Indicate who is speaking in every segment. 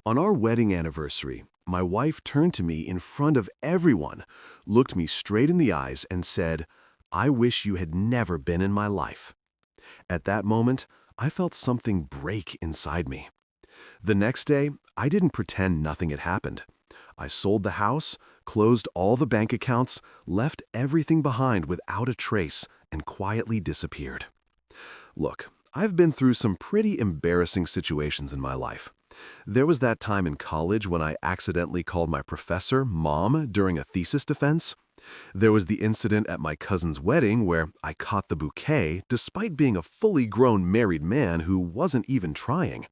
Speaker 1: On our wedding anniversary, my wife turned to me in front of everyone, looked me straight in the eyes, and said, "I wish you had never been in my life." At that moment, I felt something break inside me. The next day, I didn't pretend nothing had happened. I sold the house, closed all the bank accounts, left everything behind without a trace, and quietly disappeared. Look, I've been through some pretty embarrassing situations in my life. There was that time in college when I accidentally called my professor Mom during a thesis defense. There was the incident at my cousin's wedding where I caught the bouquet despite being a fully grown married man who wasn't even trying.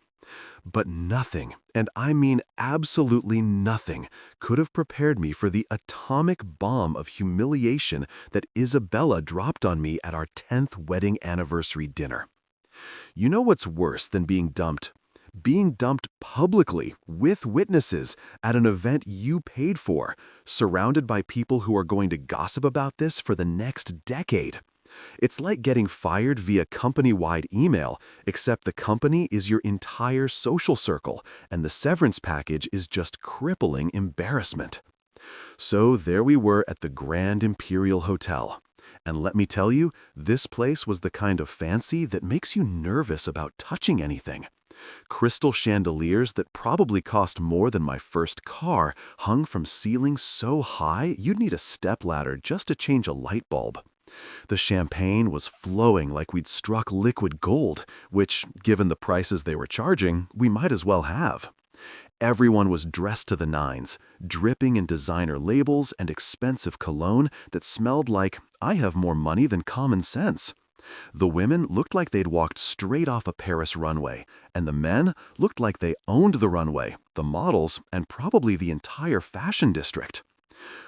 Speaker 1: But nothing, and I mean absolutely nothing, could have prepared me for the atomic bomb of humiliation that Isabella dropped on me at our 10th wedding anniversary dinner. You know what's worse than being dumped? Being dumped publicly, with witnesses, at an event you paid for, surrounded by people who are going to gossip about this for the next decade. It's like getting fired via company-wide email, except the company is your entire social circle, and the severance package is just crippling embarrassment. So there we were at the Grand Imperial Hotel. And let me tell you, this place was the kind of fancy that makes you nervous about touching anything. Crystal chandeliers that probably cost more than my first car hung from ceilings so high you'd need a stepladder just to change a light bulb. The champagne was flowing like we'd struck liquid gold, which, given the prices they were charging, we might as well have. Everyone was dressed to the nines, dripping in designer labels and expensive cologne that smelled like, "I have more money than common sense." The women looked like they'd walked straight off a Paris runway, and the men looked like they owned the runway, the models, and probably the entire fashion district.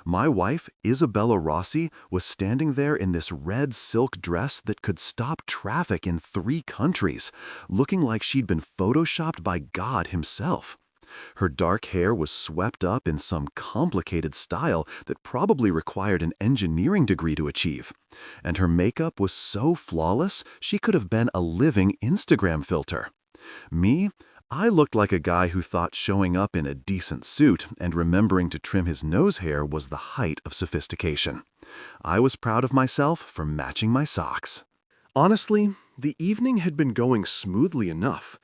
Speaker 1: My wife, Isabella Rossi, was standing there in this red silk dress that could stop traffic in 3 countries, looking like she'd been photoshopped by God himself. Her dark hair was swept up in some complicated style that probably required an engineering degree to achieve. And her makeup was so flawless she could have been a living Instagram filter. Me? I looked like a guy who thought showing up in a decent suit and remembering to trim his nose hair was the height of sophistication. I was proud of myself for matching my socks. Honestly, the evening had been going smoothly enough.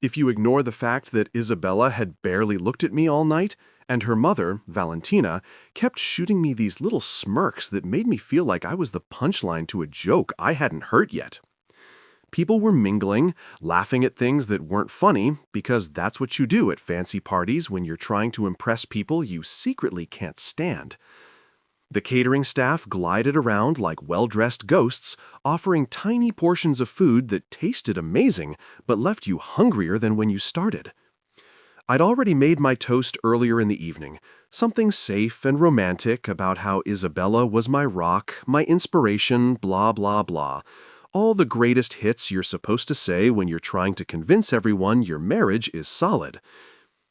Speaker 1: If you ignore the fact that Isabella had barely looked at me all night, and her mother, Valentina, kept shooting me these little smirks that made me feel like I was the punchline to a joke I hadn't heard yet. People were mingling, laughing at things that weren't funny, because that's what you do at fancy parties when you're trying to impress people you secretly can't stand. The catering staff glided around like well-dressed ghosts, offering tiny portions of food that tasted amazing but left you hungrier than when you started. I'd already made my toast earlier in the evening, something safe and romantic about how Isabella was my rock, my inspiration, blah blah blah. All the greatest hits you're supposed to say when you're trying to convince everyone your marriage is solid.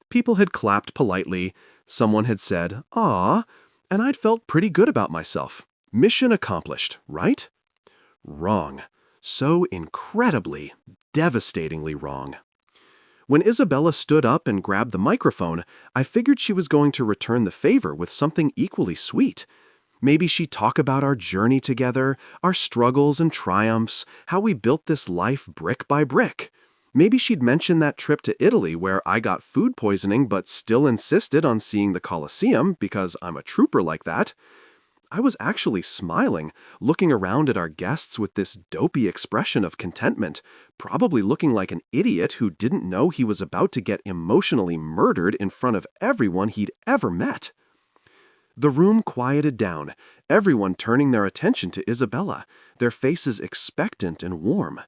Speaker 1: People had clapped politely, someone had said, "Aw," and I'd felt pretty good about myself. Mission accomplished, right? Wrong. So incredibly, devastatingly wrong. When Isabella stood up and grabbed the microphone, I figured she was going to return the favor with something equally sweet. Maybe she'd talk about our journey together, our struggles and triumphs, how we built this life brick by brick. Maybe she'd mention that trip to Italy where I got food poisoning but still insisted on seeing the Colosseum because I'm a trooper like that. I was actually smiling, looking around at our guests with this dopey expression of contentment, probably looking like an idiot who didn't know he was about to get emotionally murdered in front of everyone he'd ever met. The room quieted down, everyone turning their attention to Isabella, their faces expectant and warm.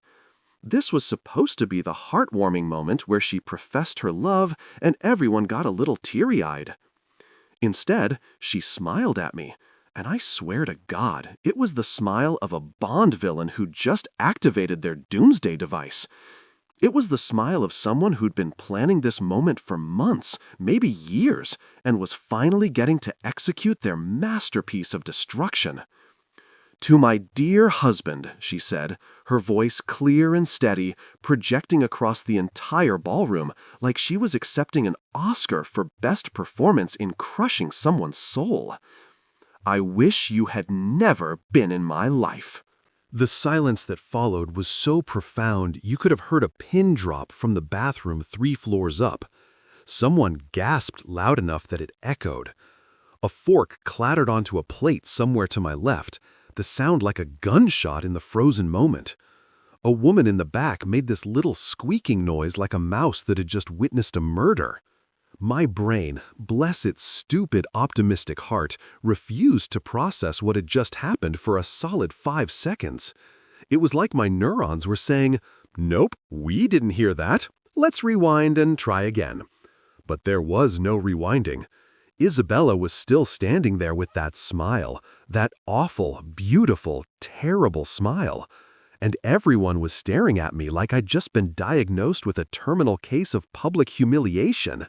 Speaker 1: This was supposed to be the heartwarming moment where she professed her love and everyone got a little teary-eyed. Instead, she smiled at me, and I swear to God, it was the smile of a Bond villain who just activated their doomsday device. It was the smile of someone who'd been planning this moment for months, maybe years, and was finally getting to execute their masterpiece of destruction. "To my dear husband," she said, her voice clear and steady, projecting across the entire ballroom like she was accepting an Oscar for best performance in crushing someone's soul. "I wish you had never been in my life." The silence that followed was so profound you could have heard a pin drop from the bathroom 3 floors up. Someone gasped loud enough that it echoed. A fork clattered onto a plate somewhere to my left, the sound like a gunshot in the frozen moment. A woman in the back made this little squeaking noise like a mouse that had just witnessed a murder. My brain, bless its stupid optimistic heart, refused to process what had just happened for a solid 5 seconds. It was like my neurons were saying, "Nope, we didn't hear that. Let's rewind and try again." But there was no rewinding. Isabella was still standing there with that smile, that awful, beautiful, terrible smile. And everyone was staring at me like I'd just been diagnosed with a terminal case of public humiliation.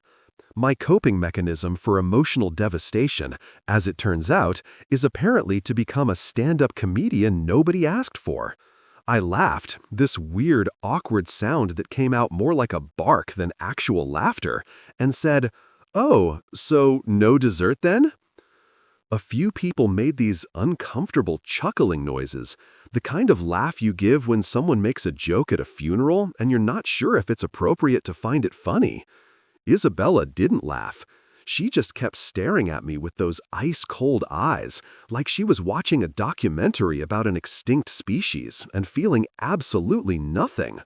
Speaker 1: My coping mechanism for emotional devastation, as it turns out, is apparently to become a stand-up comedian nobody asked for. I laughed, this weird, awkward sound that came out more like a bark than actual laughter, and said, "Oh, so no dessert then?" A few people made these uncomfortable chuckling noises, the kind of laugh you give when someone makes a joke at a funeral and you're not sure if it's appropriate to find it funny. Isabella didn't laugh. She just kept staring at me with those ice-cold eyes, like she was watching a documentary about an extinct species and feeling absolutely nothing.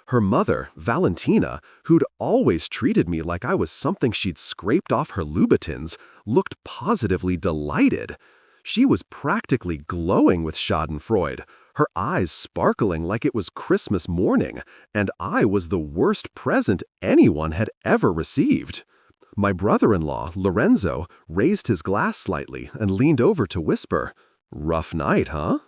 Speaker 1: Her mother, Valentina, who'd always treated me like I was something she'd scraped off her Louboutins, looked positively delighted. She was practically glowing with schadenfreude, her eyes sparkling like it was Christmas morning, and I was the worst present anyone had ever received. My brother-in-law, Lorenzo, raised his glass slightly and leaned over to whisper, "Rough night, huh?"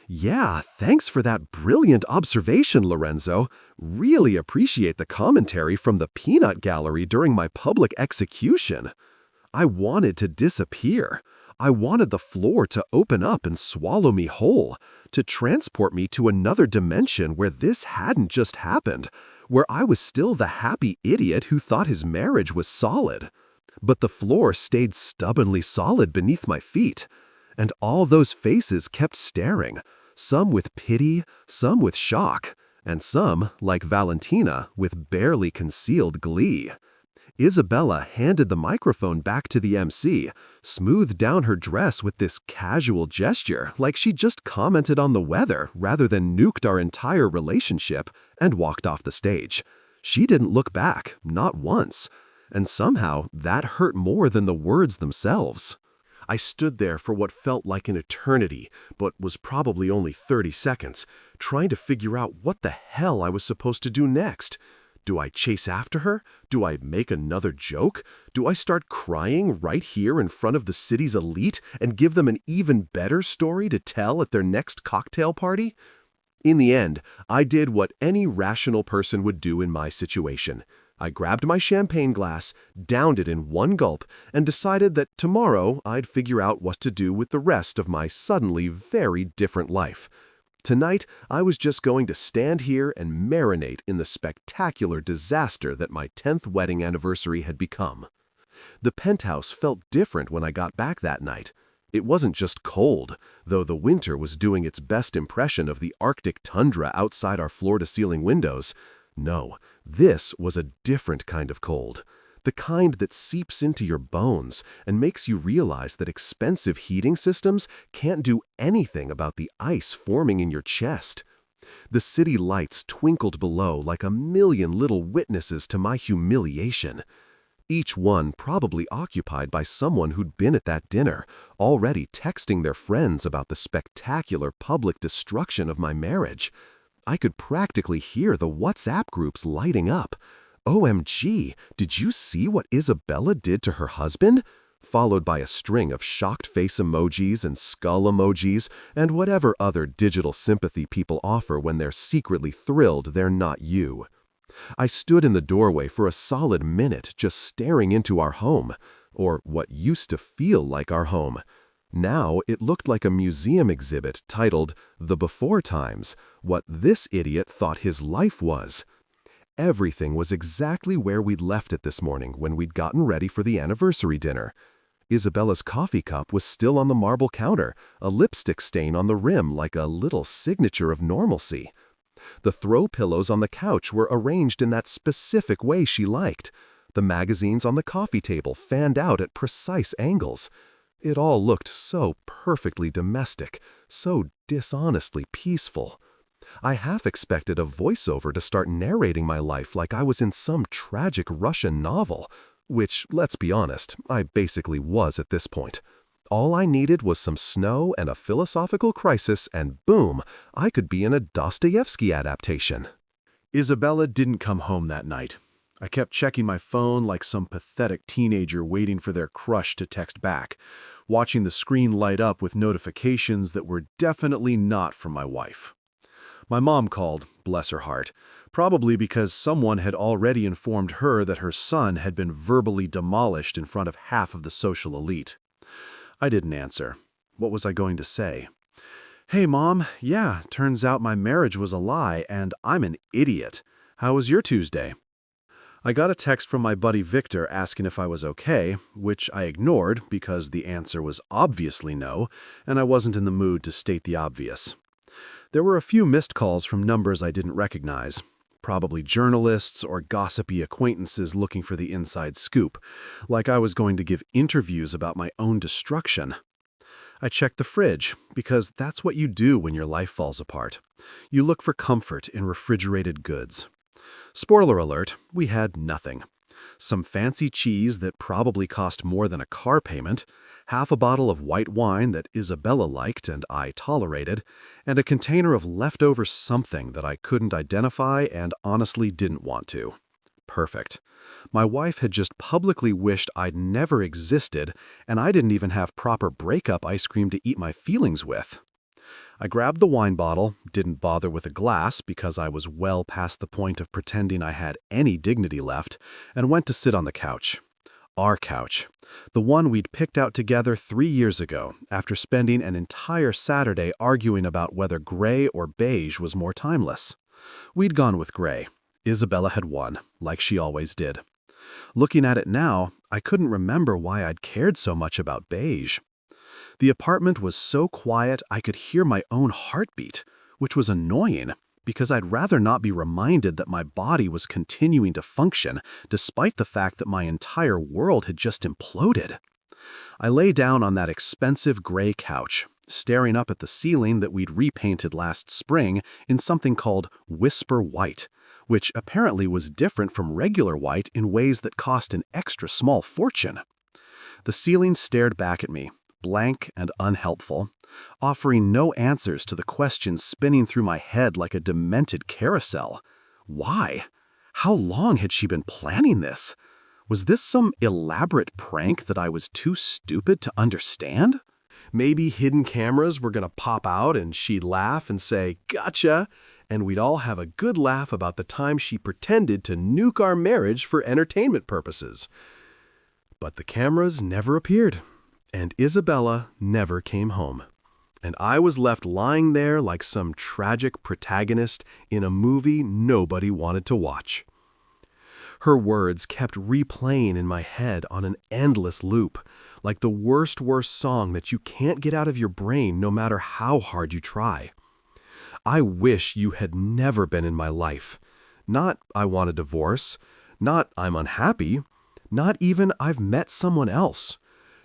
Speaker 1: "Yeah, thanks for that brilliant observation, Lorenzo. Really appreciate the commentary from the peanut gallery during my public execution." I wanted to disappear. I wanted the floor to open up and swallow me whole, to transport me to another dimension where this hadn't just happened, where I was still the happy idiot who thought his marriage was solid. But the floor stayed stubbornly solid beneath my feet, and all those faces kept staring, some with pity, some with shock, and some, like Valentina, with barely concealed glee. Isabella handed the microphone back to the MC, smoothed down her dress with this casual gesture like she just commented on the weather rather than nuked our entire relationship, and walked off the stage. She didn't look back, not once, and somehow that hurt more than the words themselves. I stood there for what felt like an eternity, but was probably only 30 seconds, trying to figure out what the hell I was supposed to do next. Do I chase after her? Do I make another joke? Do I start crying right here in front of the city's elite and give them an even better story to tell at their next cocktail party? In the end, I did what any rational person would do in my situation. I grabbed my champagne glass, downed it in one gulp, and decided that tomorrow I'd figure out what to do with the rest of my suddenly very different life. Tonight, I was just going to stand here and marinate in the spectacular disaster that my 10th wedding anniversary had become. The penthouse felt different when I got back that night. It wasn't just cold, though the winter was doing its best impression of the Arctic tundra outside our floor-to-ceiling windows. No, this was a different kind of cold. The kind that seeps into your bones and makes you realize that expensive heating systems can't do anything about the ice forming in your chest. The city lights twinkled below like a million little witnesses to my humiliation. Each one probably occupied by someone who'd been at that dinner, already texting their friends about the spectacular public destruction of my marriage. I could practically hear the WhatsApp groups lighting up. "OMG, did you see what Isabella did to her husband?" Followed by a string of shocked face emojis and skull emojis and whatever other digital sympathy people offer when they're secretly thrilled they're not you. I stood in the doorway for a solid minute just staring into our home, or what used to feel like our home. Now it looked like a museum exhibit titled The Before Times, what this idiot thought his life was. Everything was exactly where we'd left it this morning when we'd gotten ready for the anniversary dinner. Isabella's coffee cup was still on the marble counter, a lipstick stain on the rim like a little signature of normalcy. The throw pillows on the couch were arranged in that specific way she liked. The magazines on the coffee table fanned out at precise angles. It all looked so perfectly domestic, so dishonestly peaceful. I half expected a voiceover to start narrating my life like I was in some tragic Russian novel, which, let's be honest, I basically was at this point. All I needed was some snow and a philosophical crisis, and boom, I could be in a Dostoevsky adaptation. Isabella didn't come home that night. I kept checking my phone like some pathetic teenager waiting for their crush to text back, watching the screen light up with notifications that were definitely not from my wife. My mom called, bless her heart, probably because someone had already informed her that her son had been verbally demolished in front of half of the social elite. I didn't answer. What was I going to say? Hey, Mom, yeah, turns out my marriage was a lie and I'm an idiot. How was your Tuesday? I got a text from my buddy Victor asking if I was okay, which I ignored because the answer was obviously no, and I wasn't in the mood to state the obvious. There were a few missed calls from numbers I didn't recognize, probably journalists or gossipy acquaintances looking for the inside scoop, like I was going to give interviews about my own destruction. I checked the fridge, because that's what you do when your life falls apart. You look for comfort in refrigerated goods. Spoiler alert, we had nothing. Some fancy cheese that probably cost more than a car payment, half a bottle of white wine that Isabella liked and I tolerated, and a container of leftover something that I couldn't identify and honestly didn't want to. Perfect. My wife had just publicly wished I'd never existed, and I didn't even have proper breakup ice cream to eat my feelings with. I grabbed the wine bottle, didn't bother with a glass because I was well past the point of pretending I had any dignity left, and went to sit on the couch. Our couch. The one we'd picked out together 3 years ago, after spending an entire Saturday arguing about whether gray or beige was more timeless. We'd gone with gray. Isabella had won, like she always did. Looking at it now, I couldn't remember why I'd cared so much about beige. The apartment was so quiet I could hear my own heartbeat, which was annoying because I'd rather not be reminded that my body was continuing to function despite the fact that my entire world had just imploded. I lay down on that expensive gray couch, staring up at the ceiling that we'd repainted last spring in something called Whisper White, which apparently was different from regular white in ways that cost an extra small fortune. The ceiling stared back at me, blank and unhelpful, offering no answers to the questions spinning through my head like a demented carousel. Why? How long had she been planning this? Was this some elaborate prank that I was too stupid to understand? Maybe hidden cameras were going to pop out and she'd laugh and say, "Gotcha," and we'd all have a good laugh about the time she pretended to nuke our marriage for entertainment purposes. But the cameras never appeared. And Isabella never came home. And I was left lying there like some tragic protagonist in a movie nobody wanted to watch. Her words kept replaying in my head on an endless loop, like the worst song that you can't get out of your brain no matter how hard you try. I wish you had never been in my life. Not I want a divorce, not I'm unhappy, not even I've met someone else.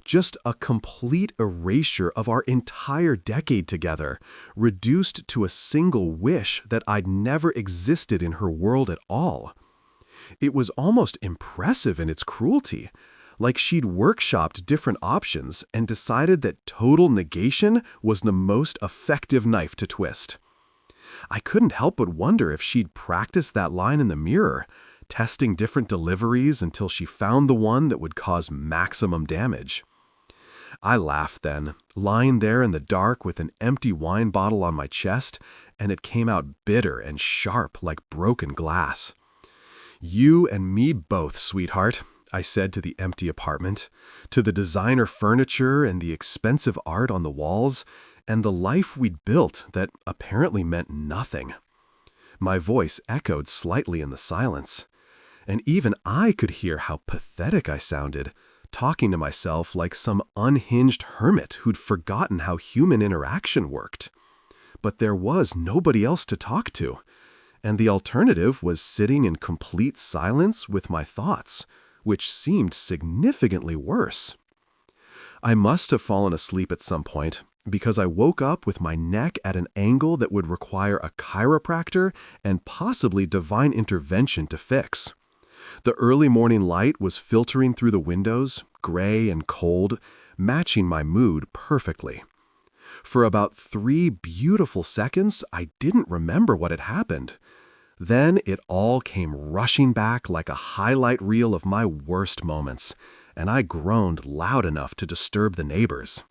Speaker 1: Just a complete erasure of our entire decade together, reduced to a single wish that I'd never existed in her world at all. It was almost impressive in its cruelty, like she'd workshopped different options and decided that total negation was the most effective knife to twist. I couldn't help but wonder if she'd practiced that line in the mirror, testing different deliveries until she found the one that would cause maximum damage. I laughed then, lying there in the dark with an empty wine bottle on my chest, and it came out bitter and sharp like broken glass. You and me both, sweetheart. I said to the empty apartment, to the designer furniture and the expensive art on the walls, and the life we'd built that apparently meant nothing. My voice echoed slightly in the silence, and even I could hear how pathetic I sounded, talking to myself like some unhinged hermit who'd forgotten how human interaction worked. But there was nobody else to talk to, and the alternative was sitting in complete silence with my thoughts, which seemed significantly worse. I must have fallen asleep at some point, because I woke up with my neck at an angle that would require a chiropractor and possibly divine intervention to fix. The early morning light was filtering through the windows, gray and cold, matching my mood perfectly. For about 3 beautiful seconds, I didn't remember what had happened. Then it all came rushing back like a highlight reel of my worst moments, and I groaned loud enough to disturb the neighbors.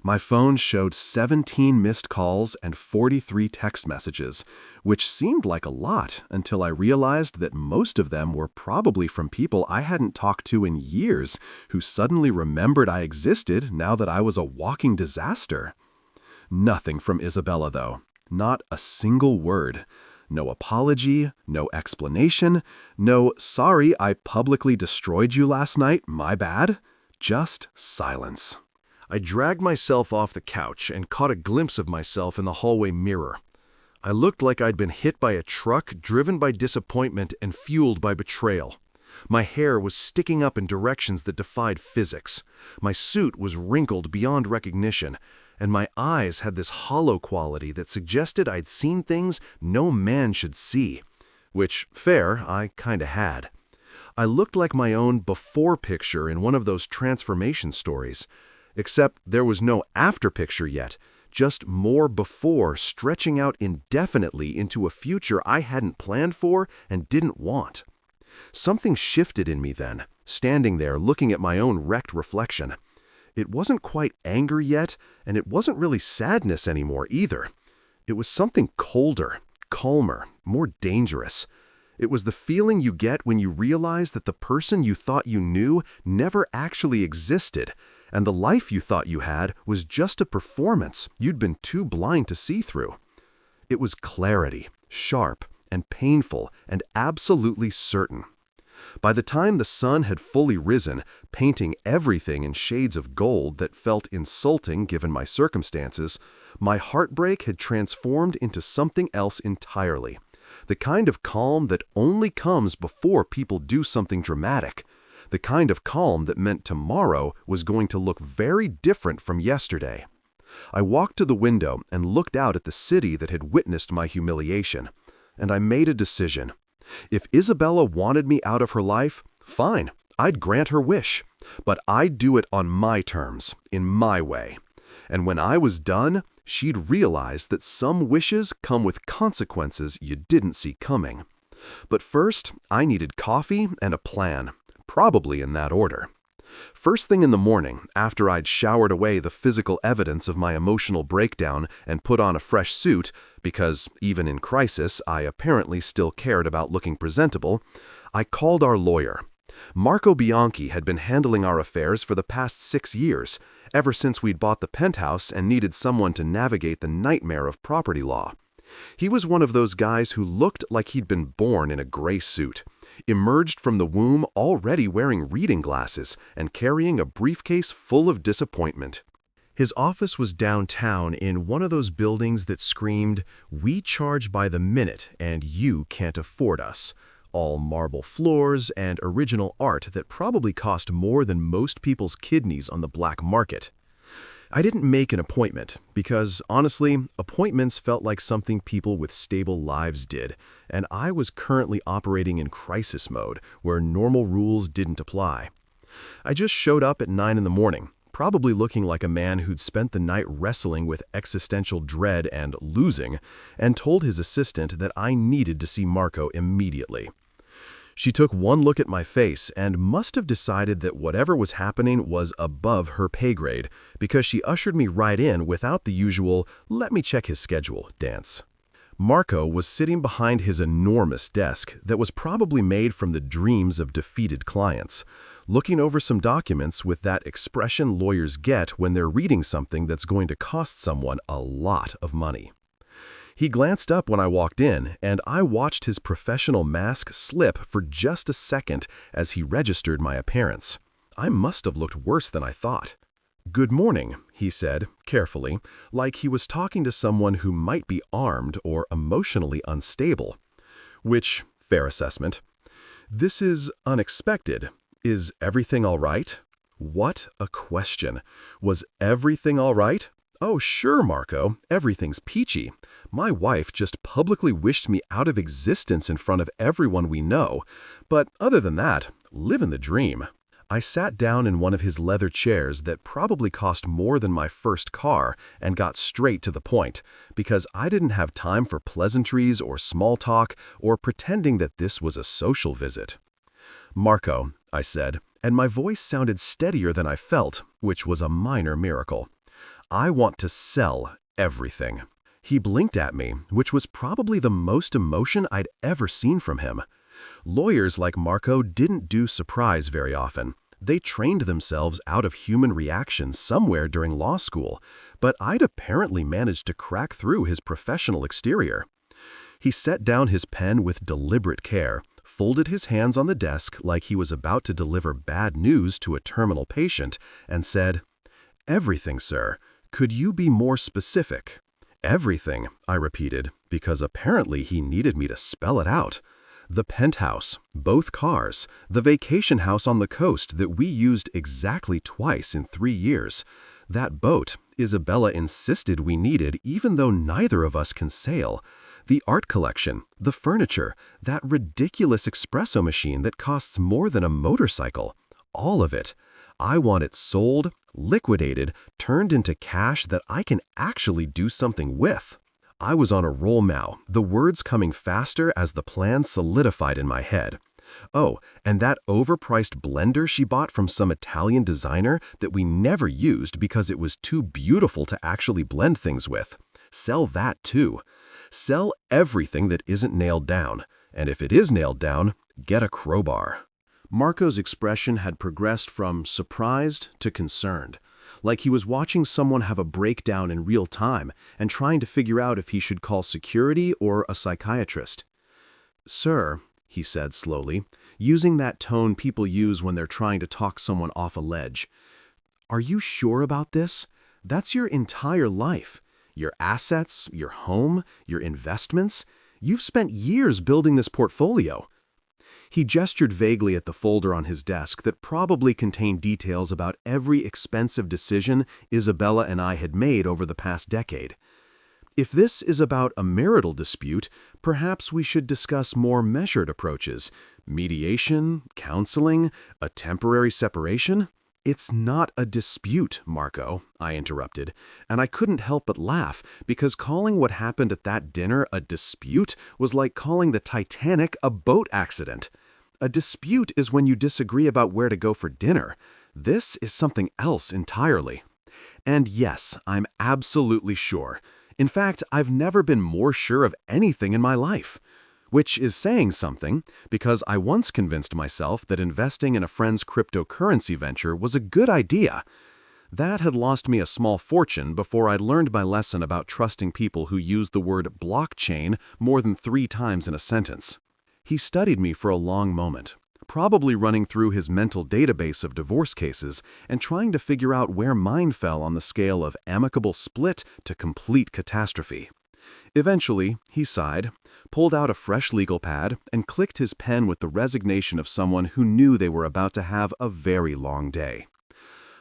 Speaker 1: My phone showed 17 missed calls and 43 text messages, which seemed like a lot until I realized that most of them were probably from people I hadn't talked to in years who suddenly remembered I existed now that I was a walking disaster. Nothing from Isabella, though. Not a single word. No apology, no explanation, no "sorry I publicly destroyed you last night, my bad." Just silence. I dragged myself off the couch and caught a glimpse of myself in the hallway mirror. I looked like I'd been hit by a truck driven by disappointment and fueled by betrayal. My hair was sticking up in directions that defied physics. My suit was wrinkled beyond recognition, and my eyes had this hollow quality that suggested I'd seen things no man should see. Which, fair, I kinda had. I looked like my own before picture in one of those transformation stories. Except there was no after picture yet, just more before stretching out indefinitely into a future I hadn't planned for and didn't want. Something shifted in me then, standing there looking at my own wrecked reflection. It wasn't quite anger yet, and it wasn't really sadness anymore either. It was something colder, calmer, more dangerous. It was the feeling you get when you realize that the person you thought you knew never actually existed, and the life you thought you had was just a performance you'd been too blind to see through. It was clarity, sharp and painful and absolutely certain. By the time the sun had fully risen, painting everything in shades of gold that felt insulting given my circumstances, my heartbreak had transformed into something else entirely. The kind of calm that only comes before people do something dramatic. The kind of calm that meant tomorrow was going to look very different from yesterday. I walked to the window and looked out at the city that had witnessed my humiliation, and I made a decision. If Isabella wanted me out of her life, fine, I'd grant her wish, but I'd do it on my terms, in my way. And when I was done, she'd realize that some wishes come with consequences you didn't see coming. But first, I needed coffee and a plan. Probably in that order. First thing in the morning, after I'd showered away the physical evidence of my emotional breakdown and put on a fresh suit, because even in crisis, I apparently still cared about looking presentable, I called our lawyer. Marco Bianchi had been handling our affairs for the past 6 years, ever since we'd bought the penthouse and needed someone to navigate the nightmare of property law. He was one of those guys who looked like he'd been born in a gray suit. Emerged from the womb already wearing reading glasses and carrying a briefcase full of disappointment. His office was downtown in one of those buildings that screamed, "We charge by the minute and you can't afford us." All marble floors and original art that probably cost more than most people's kidneys on the black market. I didn't make an appointment because, honestly, appointments felt like something people with stable lives did, and I was currently operating in crisis mode where normal rules didn't apply. I just showed up at 9 in the morning, probably looking like a man who'd spent the night wrestling with existential dread and losing, and told his assistant that I needed to see Marco immediately. She took one look at my face and must have decided that whatever was happening was above her pay grade, because she ushered me right in without the usual "let me check his schedule" dance. Marco was sitting behind his enormous desk that was probably made from the dreams of defeated clients, looking over some documents with that expression lawyers get when they're reading something that's going to cost someone a lot of money. He glanced up when I walked in, and I watched his professional mask slip for just a second as he registered my appearance. I must have looked worse than I thought. "Good morning," he said, carefully, like he was talking to someone who might be armed or emotionally unstable. Which, fair assessment. "This is unexpected. Is everything all right?" What a question. Was everything all right? Oh, sure, Marco, everything's peachy. My wife just publicly wished me out of existence in front of everyone we know. But other than that, living the dream. I sat down in one of his leather chairs that probably cost more than my first car and got straight to the point, because I didn't have time for pleasantries or small talk or pretending that this was a social visit. "Marco," I said, and my voice sounded steadier than I felt, which was a minor miracle. "I want to sell everything." He blinked at me, which was probably the most emotion I'd ever seen from him. Lawyers like Marco didn't do surprise very often. They trained themselves out of human reaction somewhere during law school, but I'd apparently managed to crack through his professional exterior. He set down his pen with deliberate care, folded his hands on the desk like he was about to deliver bad news to a terminal patient, and said, "Everything, sir. Could you be more specific?" "Everything," I repeated, because apparently he needed me to spell it out. "The penthouse, both cars, the vacation house on the coast that we used exactly twice in 3 years. That boat, Isabella insisted we needed even though neither of us can sail. The art collection, the furniture, that ridiculous espresso machine that costs more than a motorcycle. All of it. I want it sold, liquidated, turned into cash that I can actually do something with." I was on a roll now, the words coming faster as the plan solidified in my head. "Oh, and that overpriced blender she bought from some Italian designer that we never used because it was too beautiful to actually blend things with. Sell that too. Sell everything that isn't nailed down. And if it is nailed down, get a crowbar." Marco's expression had progressed from surprised to concerned, like he was watching someone have a breakdown in real time and trying to figure out if he should call security or a psychiatrist. "Sir," he said slowly, using that tone people use when they're trying to talk someone off a ledge, "are you sure about this? That's your entire life. Your assets, your home, your investments. You've spent years building this portfolio." He gestured vaguely at the folder on his desk that probably contained details about every expensive decision Isabella and I had made over the past decade. "If this is about a marital dispute, perhaps we should discuss more measured approaches. Mediation, counseling, a temporary separation." "It's not a dispute, Marco," I interrupted, and I couldn't help but laugh because calling what happened at that dinner a dispute was like calling the Titanic a boat accident. A dispute is when you disagree about where to go for dinner. This is something else entirely. And yes, I'm absolutely sure. In fact, I've never been more sure of anything in my life. Which is saying something, because I once convinced myself that investing in a friend's cryptocurrency venture was a good idea. That had lost me a small fortune before I'd learned my lesson about trusting people who use the word blockchain more than 3 times in a sentence. He studied me for a long moment, probably running through his mental database of divorce cases and trying to figure out where mine fell on the scale of amicable split to complete catastrophe. Eventually, he sighed, pulled out a fresh legal pad, and clicked his pen with the resignation of someone who knew they were about to have a very long day.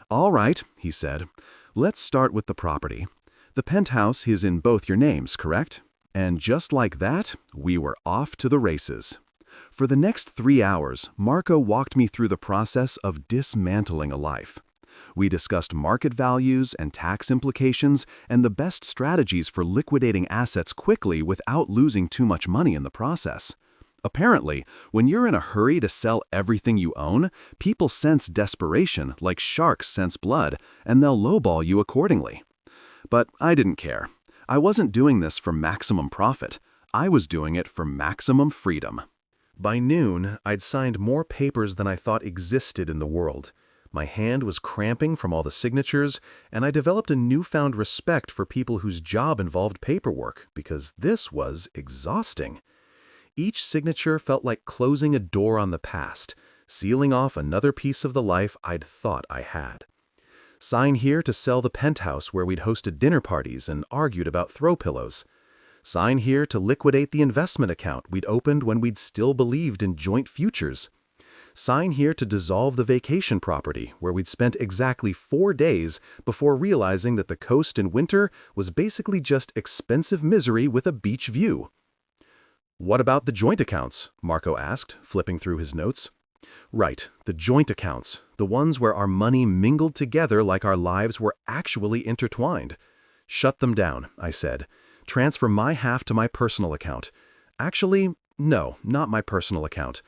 Speaker 1: "All right," he said, "let's start with the property. The penthouse is in both your names, correct?" And just like that, we were off to the races. For the next 3 hours, Marco walked me through the process of dismantling a life. We discussed market values and tax implications and the best strategies for liquidating assets quickly without losing too much money in the process. Apparently, when you're in a hurry to sell everything you own, people sense desperation like sharks sense blood, and they'll lowball you accordingly. But I didn't care. I wasn't doing this for maximum profit. I was doing it for maximum freedom. By noon, I'd signed more papers than I thought existed in the world. My hand was cramping from all the signatures, and I developed a newfound respect for people whose job involved paperwork, because this was exhausting. Each signature felt like closing a door on the past, sealing off another piece of the life I'd thought I had. Sign here to sell the penthouse where we'd hosted dinner parties and argued about throw pillows. Sign here to liquidate the investment account we'd opened when we'd still believed in joint futures. Sign here to dissolve the vacation property where we'd spent exactly 4 days before realizing that the coast in winter was basically just expensive misery with a beach view. "What about the joint accounts?" Marco asked, flipping through his notes. "Right, the joint accounts, the ones where our money mingled together like our lives were actually intertwined. Shut them down," I said. "Transfer my half to my personal account. Actually, no, not my personal account."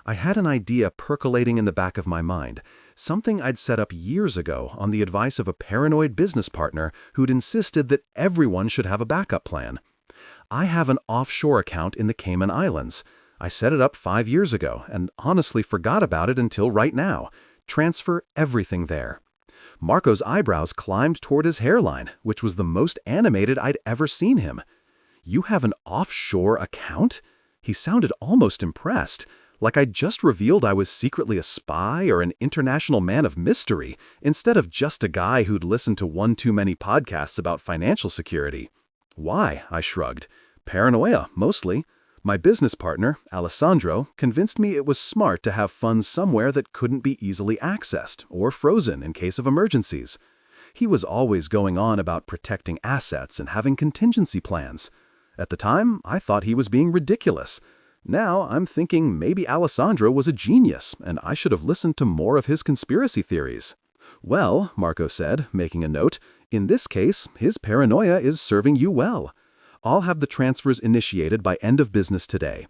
Speaker 1: I had an idea percolating in the back of my mind, something I'd set up years ago on the advice of a paranoid business partner who'd insisted that everyone should have a backup plan. I have an offshore account in the Cayman Islands. I set it up 5 years ago and honestly forgot about it until right now. Transfer everything there. Marco's eyebrows climbed toward his hairline, which was the most animated I'd ever seen him. "You have an offshore account?" He sounded almost impressed, like I'd just revealed I was secretly a spy or an international man of mystery, instead of just a guy who'd listened to one too many podcasts about financial security. "Why?" I shrugged. "Paranoia, mostly. My business partner, Alessandro, convinced me it was smart to have funds somewhere that couldn't be easily accessed or frozen in case of emergencies. He was always going on about protecting assets and having contingency plans. At the time, I thought he was being ridiculous. Now I'm thinking maybe Alessandro was a genius and I should have listened to more of his conspiracy theories." "Well," Marco said, making a note, "in this case, his paranoia is serving you well. I'll have the transfers initiated by end of business today."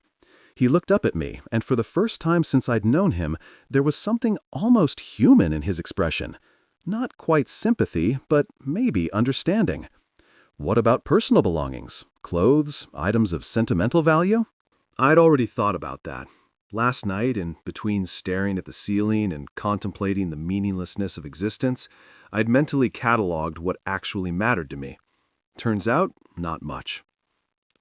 Speaker 1: He looked up at me, and for the first time since I'd known him, there was something almost human in his expression. Not quite sympathy, but maybe understanding. "What about personal belongings? Clothes, items of sentimental value?" I'd already thought about that. Last night, in between staring at the ceiling and contemplating the meaninglessness of existence, I'd mentally cataloged what actually mattered to me. Turns out, not much.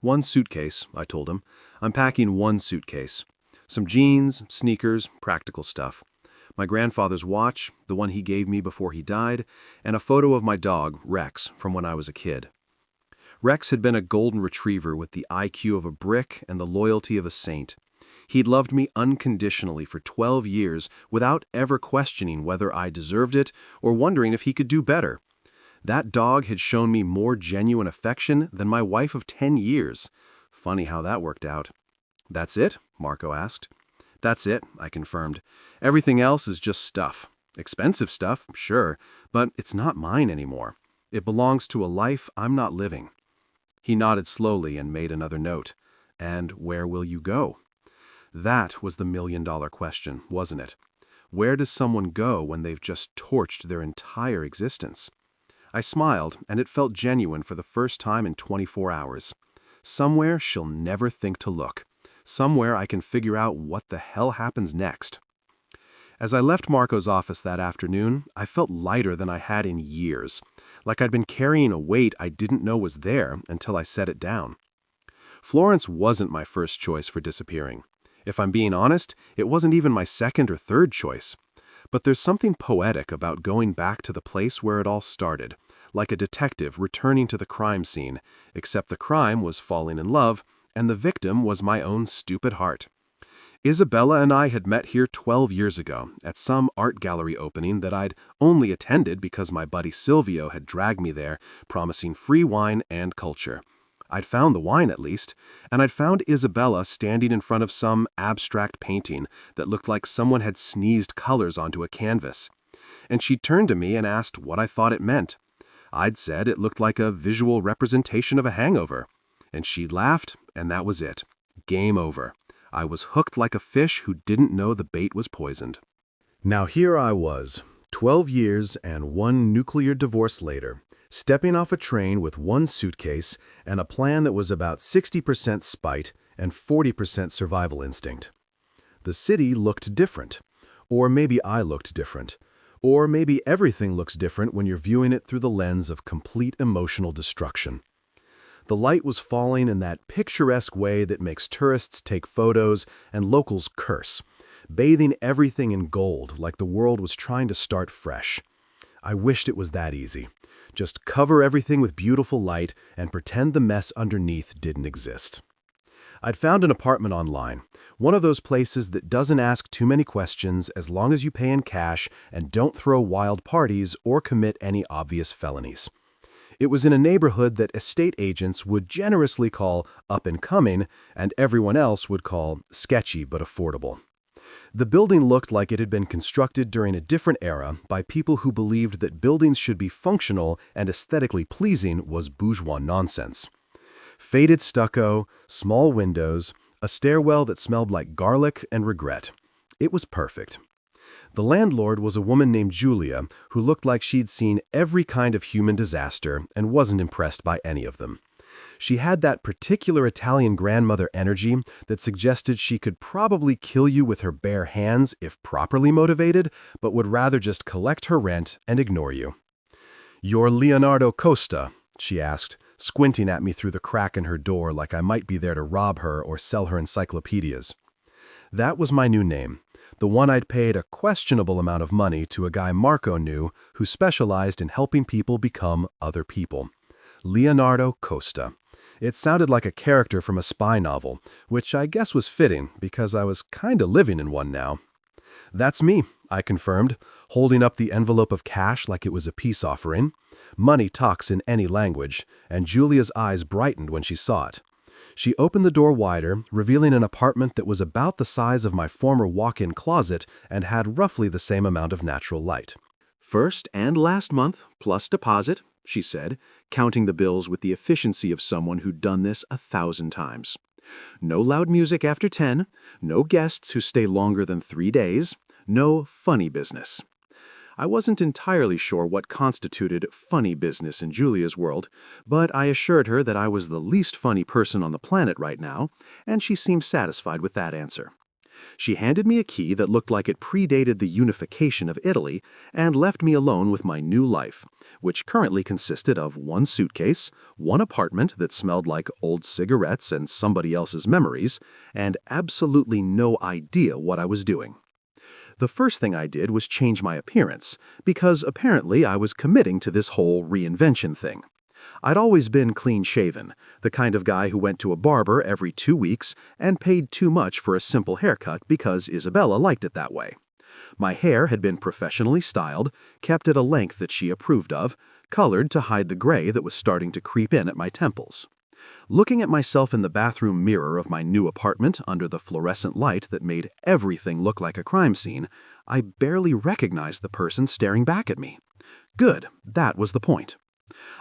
Speaker 1: "One suitcase," I told him. "I'm packing one suitcase. Some jeans, sneakers, practical stuff. My grandfather's watch, the one he gave me before he died, and a photo of my dog, Rex, from when I was a kid." Rex had been a golden retriever with the IQ of a brick and the loyalty of a saint. He'd loved me unconditionally for 12 years without ever questioning whether I deserved it or wondering if he could do better. That dog had shown me more genuine affection than my wife of 10 years. Funny how that worked out. "That's it?" Marco asked. "That's it," I confirmed. "Everything else is just stuff. Expensive stuff, sure, but it's not mine anymore. It belongs to a life I'm not living." He nodded slowly and made another note. "And where will you go?" That was the million-dollar question, wasn't it? Where does someone go when they've just torched their entire existence? I smiled, and it felt genuine for the first time in 24 hours. Somewhere she'll never think to look. Somewhere I can figure out what the hell happens next. As I left Marco's office that afternoon, I felt lighter than I had in years, like I'd been carrying a weight I didn't know was there until I set it down. Florence wasn't my first choice for disappearing. If I'm being honest, it wasn't even my second or third choice. But there's something poetic about going back to the place where it all started, like a detective returning to the crime scene, except the crime was falling in love, and the victim was my own stupid heart. Isabella and I had met here 12 years ago at some art gallery opening that I'd only attended because my buddy Silvio had dragged me there, promising free wine and culture. I'd found the wine at least, and I'd found Isabella standing in front of some abstract painting that looked like someone had sneezed colors onto a canvas. And she turned to me and asked what I thought it meant. I'd said it looked like a visual representation of a hangover. And she'd laughed, and that was it. Game over. I was hooked like a fish who didn't know the bait was poisoned. Now here I was, 12 years and one nuclear divorce later, stepping off a train with one suitcase and a plan that was about 60% spite and 40% survival instinct. The city looked different. Or maybe I looked different. Or maybe everything looks different when you're viewing it through the lens of complete emotional destruction. The light was falling in that picturesque way that makes tourists take photos and locals curse, bathing everything in gold like the world was trying to start fresh. I wished it was that easy. Just cover everything with beautiful light and pretend the mess underneath didn't exist. I'd found an apartment online, one of those places that doesn't ask too many questions as long as you pay in cash and don't throw wild parties or commit any obvious felonies. It was in a neighborhood that estate agents would generously call up and coming and everyone else would call sketchy but affordable. The building looked like it had been constructed during a different era by people who believed that buildings should be functional and aesthetically pleasing was bourgeois nonsense. Faded stucco, small windows, a stairwell that smelled like garlic and regret. It was perfect. The landlord was a woman named Julia who looked like she'd seen every kind of human disaster and wasn't impressed by any of them. She had that particular Italian grandmother energy that suggested she could probably kill you with her bare hands if properly motivated, but would rather just collect her rent and ignore you. "You're Leonardo Costa?" she asked, squinting at me through the crack in her door like I might be there to rob her or sell her encyclopedias. That was my new name, the one I'd paid a questionable amount of money to a guy Marco knew who specialized in helping people become other people. Leonardo Costa. It sounded like a character from a spy novel, which I guess was fitting because I was kinda living in one now. "That's me," I confirmed, holding up the envelope of cash like it was a peace offering. Money talks in any language, and Julia's eyes brightened when she saw it. She opened the door wider, revealing an apartment that was about the size of my former walk-in closet and had roughly the same amount of natural light. "First and last month, plus deposit," she said, counting the bills with the efficiency of someone who'd done this 1,000 times. "No loud music after 10, no guests who stay longer than 3 days, no funny business." I wasn't entirely sure what constituted funny business in Julia's world, but I assured her that I was the least funny person on the planet right now, and she seemed satisfied with that answer. She handed me a key that looked like it predated the unification of Italy and left me alone with my new life, which currently consisted of one suitcase, one apartment that smelled like old cigarettes and somebody else's memories, and absolutely no idea what I was doing. The first thing I did was change my appearance, because apparently I was committing to this whole reinvention thing. I'd always been clean-shaven, the kind of guy who went to a barber every 2 weeks and paid too much for a simple haircut because Isabella liked it that way. My hair had been professionally styled, kept at a length that she approved of, colored to hide the gray that was starting to creep in at my temples. Looking at myself in the bathroom mirror of my new apartment under the fluorescent light that made everything look like a crime scene, I barely recognized the person staring back at me. Good, that was the point.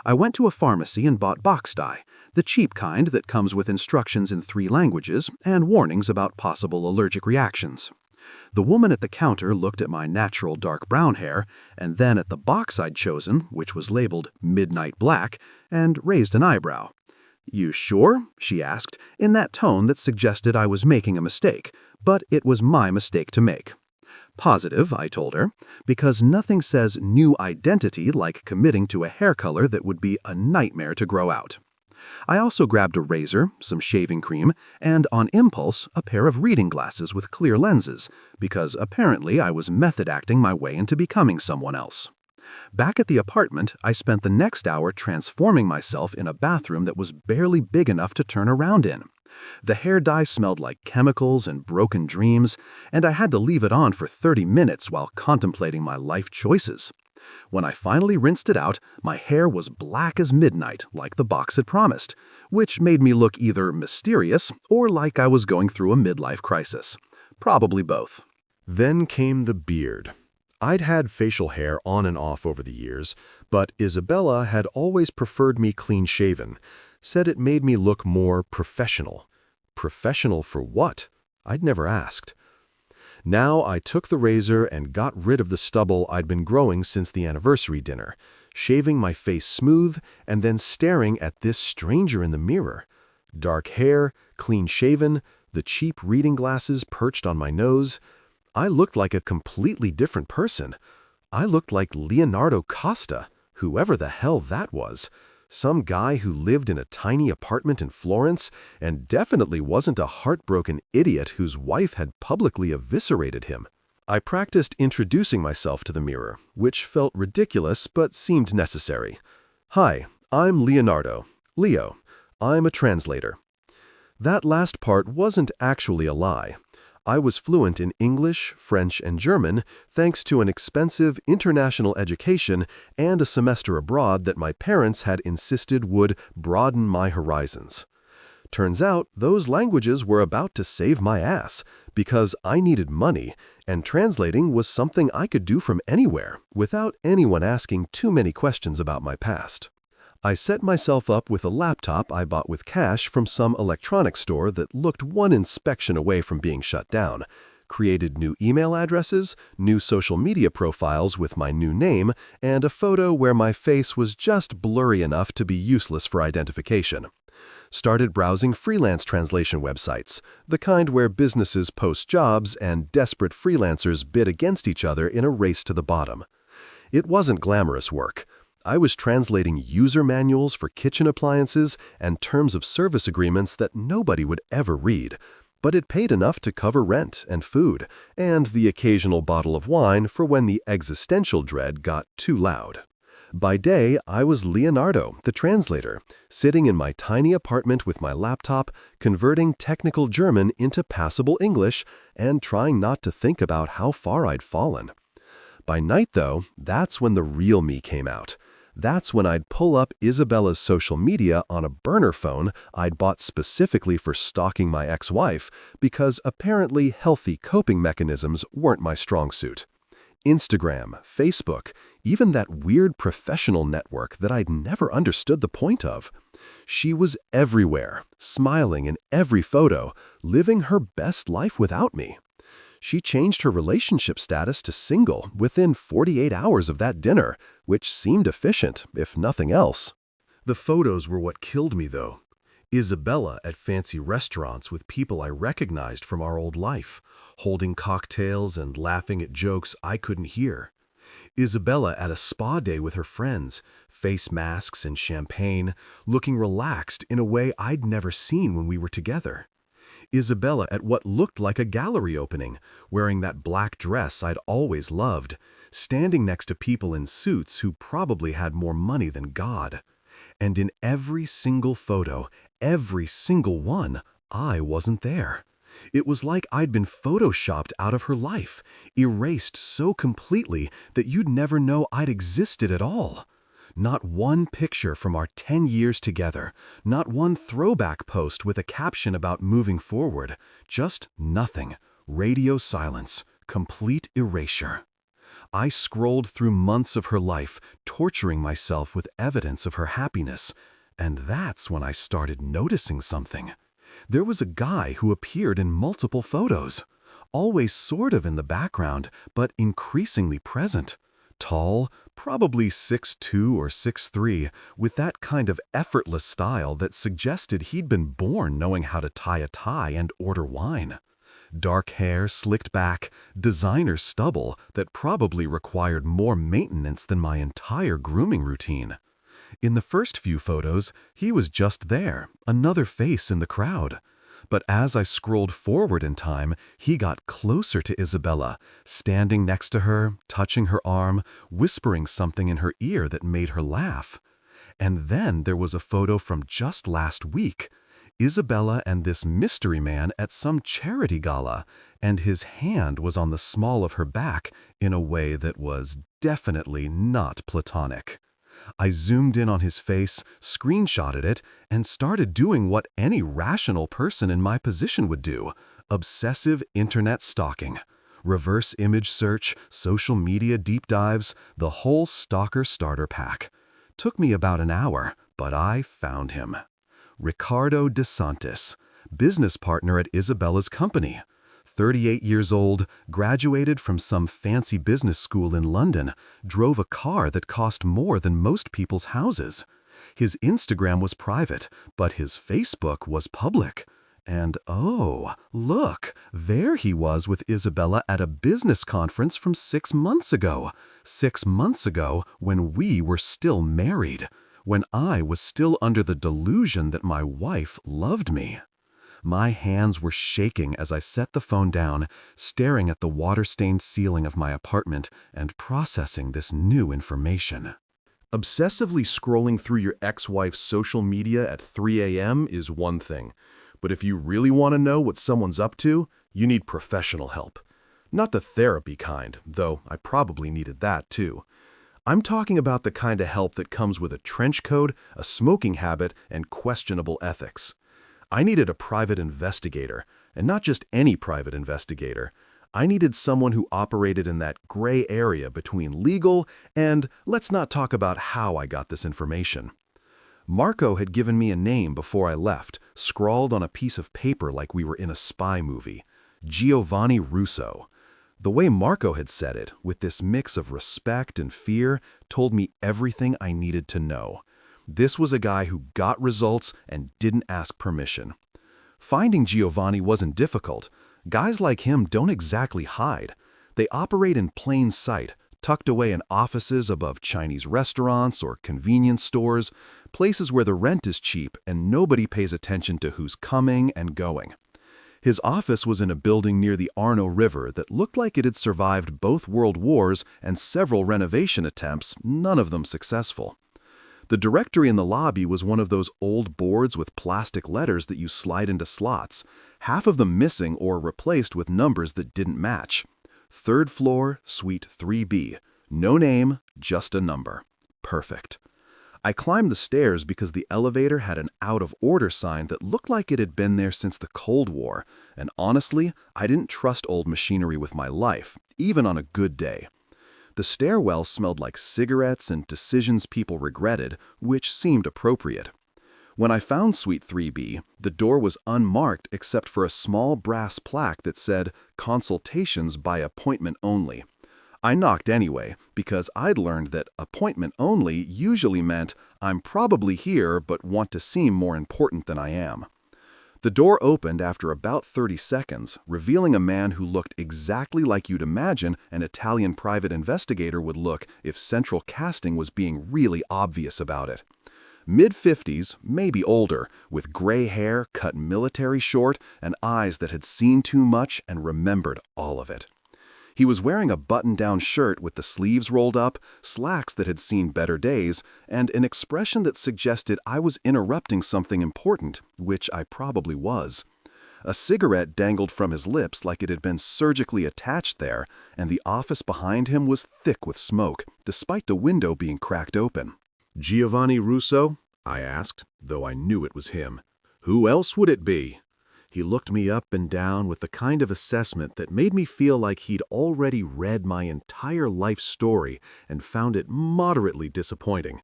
Speaker 1: I went to a pharmacy and bought box dye, the cheap kind that comes with instructions in 3 languages and warnings about possible allergic reactions. The woman at the counter looked at my natural dark brown hair and then at the box I'd chosen, which was labeled Midnight Black, and raised an eyebrow. "You sure?" she asked, in that tone that suggested I was making a mistake, but it was my mistake to make. "Positive," I told her, because nothing says new identity like committing to a hair color that would be a nightmare to grow out. I also grabbed a razor, some shaving cream, and, on impulse, a pair of reading glasses with clear lenses, because apparently I was method acting my way into becoming someone else. Back at the apartment, I spent the next hour transforming myself in a bathroom that was barely big enough to turn around in. The hair dye smelled like chemicals and broken dreams, and I had to leave it on for 30 minutes while contemplating my life choices. When I finally rinsed it out, my hair was black as midnight, like the box had promised, which made me look either mysterious or like I was going through a midlife crisis. Probably both. Then came the beard. I'd had facial hair on and off over the years, but Isabella had always preferred me clean-shaven, said it made me look more professional. Professional for what? I'd never asked. Now I took the razor and got rid of the stubble I'd been growing since the anniversary dinner, shaving my face smooth and then staring at this stranger in the mirror. Dark hair, clean-shaven, the cheap reading glasses perched on my nose. I looked like a completely different person. I looked like Leonardo Costa, whoever the hell that was. Some guy who lived in a tiny apartment in Florence and definitely wasn't a heartbroken idiot whose wife had publicly eviscerated him. I practiced introducing myself to the mirror, which felt ridiculous but seemed necessary. Hi, I'm Leonardo. Leo. I'm a translator. That last part wasn't actually a lie. I was fluent in English, French, and German thanks to an expensive international education and a semester abroad that my parents had insisted would broaden my horizons. Turns out those languages were about to save my ass because I needed money, and translating was something I could do from anywhere without anyone asking too many questions about my past. I set myself up with a laptop I bought with cash from some electronics store that looked one inspection away from being shut down, created new email addresses, new social media profiles with my new name, and a photo where my face was just blurry enough to be useless for identification. Started browsing freelance translation websites, the kind where businesses post jobs and desperate freelancers bid against each other in a race to the bottom. It wasn't glamorous work. I was translating user manuals for kitchen appliances and terms of service agreements that nobody would ever read, but it paid enough to cover rent and food, and the occasional bottle of wine for when the existential dread got too loud. By day, I was Leonardo, the translator, sitting in my tiny apartment with my laptop, converting technical German into passable English, and trying not to think about how far I'd fallen. By night, though, that's when the real me came out. That's when I'd pull up Isabella's social media on a burner phone I'd bought specifically for stalking my ex-wife because apparently healthy coping mechanisms weren't my strong suit. Instagram, Facebook, even that weird professional network that I'd never understood the point of. She was everywhere, smiling in every photo, living her best life without me. She changed her relationship status to single within 48 hours of that dinner, which seemed efficient, if nothing else. The photos were what killed me, though. Isabella at fancy restaurants with people I recognized from our old life, holding cocktails and laughing at jokes I couldn't hear. Isabella at a spa day with her friends, face masks and champagne, looking relaxed in a way I'd never seen when we were together. Isabella at what looked like a gallery opening, wearing that black dress I'd always loved, standing next to people in suits who probably had more money than God. And in every single photo, every single one, I wasn't there. It was like I'd been photoshopped out of her life, erased so completely that you'd never know I'd existed at all. Not one picture from our 10 years together, not one throwback post with a caption about moving forward, just nothing. Radio silence, complete erasure. I scrolled through months of her life, torturing myself with evidence of her happiness, and that's when I started noticing something. There was a guy who appeared in multiple photos, always sort of in the background, but increasingly present. Tall, probably 6'2" or 6'3", with that kind of effortless style that suggested he'd been born knowing how to tie a tie and order wine. Dark hair slicked back, designer stubble that probably required more maintenance than my entire grooming routine. In the first few photos, he was just there, another face in the crowd. But as I scrolled forward in time, he got closer to Isabella, standing next to her, touching her arm, whispering something in her ear that made her laugh. And then there was a photo from just last week. Isabella and this mystery man at some charity gala, and his hand was on the small of her back in a way that was definitely not platonic. I zoomed in on his face, screenshotted it, and started doing what any rational person in my position would do: obsessive internet stalking. Reverse image search, social media deep dives, the whole stalker starter pack. Took me about an hour, but I found him. Ricardo DeSantis, business partner at Isabella's company. 38 years old, graduated from some fancy business school in London, drove a car that cost more than most people's houses. His Instagram was private, but his Facebook was public. And oh, look, there he was with Isabella at a business conference from 6 months ago. 6 months ago, when we were still married. When I was still under the delusion that my wife loved me. My hands were shaking as I set the phone down, staring at the water-stained ceiling of my apartment and processing this new information. Obsessively scrolling through your ex-wife's social media at 3 a.m. is one thing. But if you really want to know what someone's up to, you need professional help. Not the therapy kind, though I probably needed that too. I'm talking about the kind of help that comes with a trench coat, a smoking habit, and questionable ethics. I needed a private investigator, and not just any private investigator. I needed someone who operated in that gray area between legal and let's not talk about how I got this information. Marco had given me a name before I left, scrawled on a piece of paper like we were in a spy movie. Giovanni Russo. The way Marco had said it, with this mix of respect and fear, told me everything I needed to know. This was a guy who got results and didn't ask permission. Finding Giovanni wasn't difficult. Guys like him don't exactly hide. They operate in plain sight, tucked away in offices above Chinese restaurants or convenience stores, places where the rent is cheap and nobody pays attention to who's coming and going. His office was in a building near the Arno River that looked like it had survived both world wars and several renovation attempts, none of them successful. The directory in the lobby was one of those old boards with plastic letters that you slide into slots, half of them missing or replaced with numbers that didn't match. 3rd floor, suite 3B. No name, just a number. Perfect. I climbed the stairs because the elevator had an out-of-order sign that looked like it had been there since the Cold War, and honestly, I didn't trust old machinery with my life, even on a good day. The stairwell smelled like cigarettes and decisions people regretted, which seemed appropriate. When I found Suite 3B, the door was unmarked except for a small brass plaque that said, "Consultations by appointment only." I knocked anyway, because I'd learned that appointment only usually meant I'm probably here but want to seem more important than I am. The door opened after about 30 seconds, revealing a man who looked exactly like you'd imagine an Italian private investigator would look if central casting was being really obvious about it. Mid-50s, maybe older, with gray hair cut military short and eyes that had seen too much and remembered all of it. He was wearing a button-down shirt with the sleeves rolled up, slacks that had seen better days, and an expression that suggested I was interrupting something important, which I probably was. A cigarette dangled from his lips like it had been surgically attached there, and the office behind him was thick with smoke, despite the window being cracked open. "Giovanni Russo?" I asked, though I knew it was him. "Who else would it be?" He looked me up and down with the kind of assessment that made me feel like he'd already read my entire life story and found it moderately disappointing.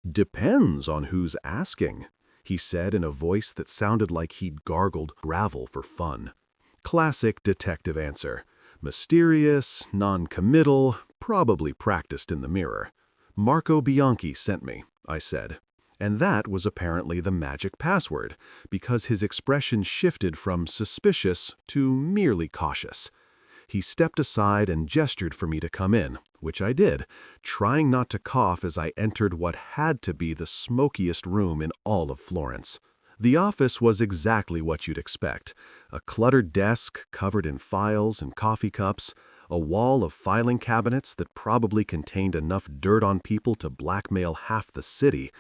Speaker 1: "Depends on who's asking," he said in a voice that sounded like he'd gargled gravel for fun. Classic detective answer. Mysterious, non-committal, probably practiced in the mirror. "Marco Bianchi sent me," I said. And that was apparently the magic password, because his expression shifted from suspicious to merely cautious. He stepped aside and gestured for me to come in, which I did, trying not to cough as I entered what had to be the smokiest room in all of Florence. The office was exactly what you'd expect. A cluttered desk covered in files and coffee cups, a wall of filing cabinets that probably contained enough dirt on people to blackmail half the city,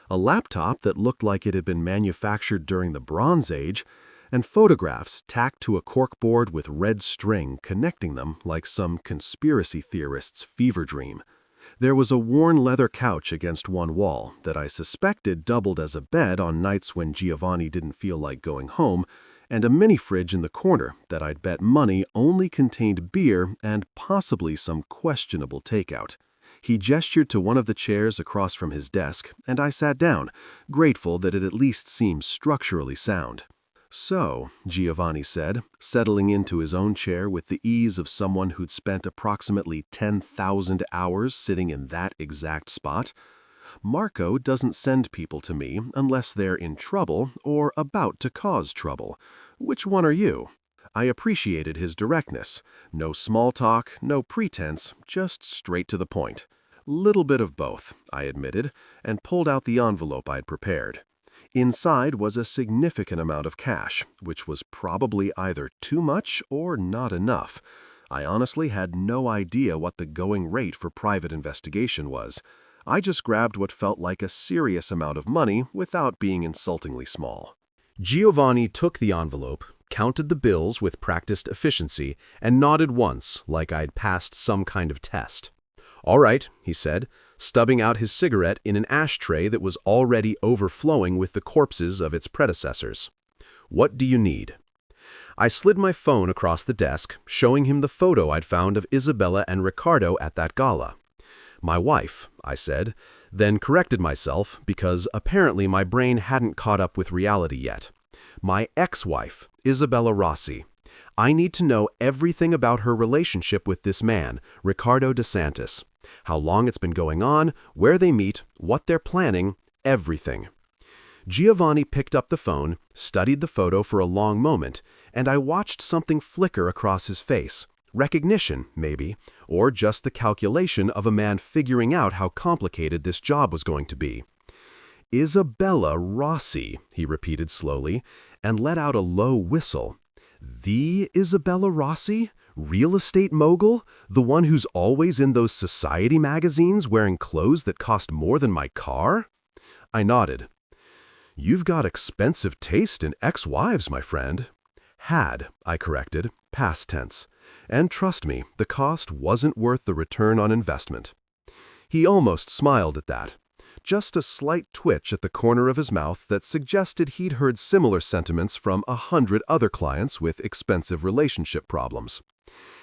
Speaker 1: a laptop that looked like it had been manufactured during the Bronze Age, and photographs tacked to a corkboard with red string connecting them like some conspiracy theorist's fever dream. There was a worn leather couch against one wall that I suspected doubled as a bed on nights when Giovanni didn't feel like going home, and a mini-fridge in the corner that I'd bet money only contained beer and possibly some questionable takeout. He gestured to one of the chairs across from his desk, and I sat down, grateful that it at least seemed structurally sound. So, Giovanni said, settling into his own chair with the ease of someone who'd spent approximately 10,000 hours sitting in that exact spot, Marco doesn't send people to me unless they're in trouble or about to cause trouble. Which one are you? I appreciated his directness. No small talk, no pretense, just straight to the point. Little bit of both, I admitted, and pulled out the envelope I'd prepared. Inside was a significant amount of cash, which was probably either too much or not enough. I honestly had no idea what the going rate for private investigation was. I just grabbed what felt like a serious amount of money without being insultingly small. Giovanni took the envelope, counted the bills with practiced efficiency, and nodded once, like I'd passed some kind of test. "All right," he said, stubbing out his cigarette in an ashtray that was already overflowing with the corpses of its predecessors. "What do you need?" I slid my phone across the desk, showing him the photo I'd found of Isabella and Ricardo at that gala. "My wife," I said, then corrected myself because apparently my brain hadn't caught up with reality yet. "My ex-wife, Isabella Rossi. I need to know everything about her relationship with this man, Ricardo DeSantis. How long it's been going on, where they meet, what they're planning, everything." Giovanni picked up the phone, studied the photo for a long moment, and I watched something flicker across his face. Recognition, maybe, or just the calculation of a man figuring out how complicated this job was going to be. "Isabella Rossi," he repeated slowly, and let out a low whistle. "The Isabella Rossi? Real estate mogul? The one who's always in those society magazines wearing clothes that cost more than my car?" I nodded. "You've got expensive taste in ex-wives, my friend." "Had," I corrected, past tense. And trust me, the cost wasn't worth the return on investment. He almost smiled at that. Just a slight twitch at the corner of his mouth that suggested he'd heard similar sentiments from 100 other clients with expensive relationship problems.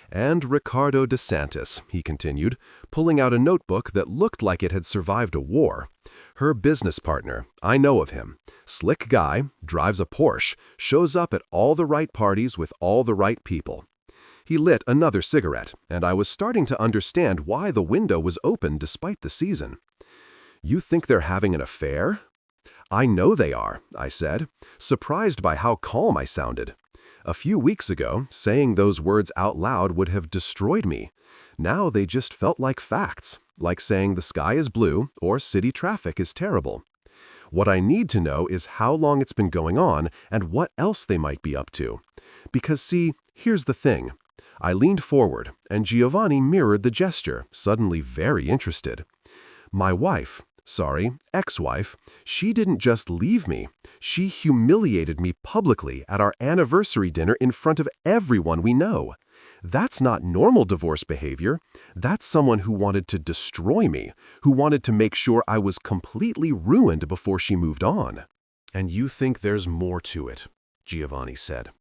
Speaker 1: "And Ricardo DeSantis," he continued, pulling out a notebook that looked like it had survived a war. "Her business partner, I know of him. Slick guy, drives a Porsche, shows up at all the right parties with all the right people." He lit another cigarette, and I was starting to understand why the window was open despite the season. "You think they're having an affair?" "I know they are," I said, surprised by how calm I sounded. A few weeks ago, saying those words out loud would have destroyed me. Now they just felt like facts, like saying the sky is blue or city traffic is terrible. What I need to know is how long it's been going on and what else they might be up to. Because see, here's the thing. I leaned forward, and Giovanni mirrored the gesture, suddenly very interested. My wife, ex-wife, she didn't just leave me. She humiliated me publicly at our anniversary dinner in front of everyone we know. That's not normal divorce behavior. That's someone who wanted to destroy me, who wanted to make sure I was completely ruined before she moved on. "And you think there's more to it," Giovanni said.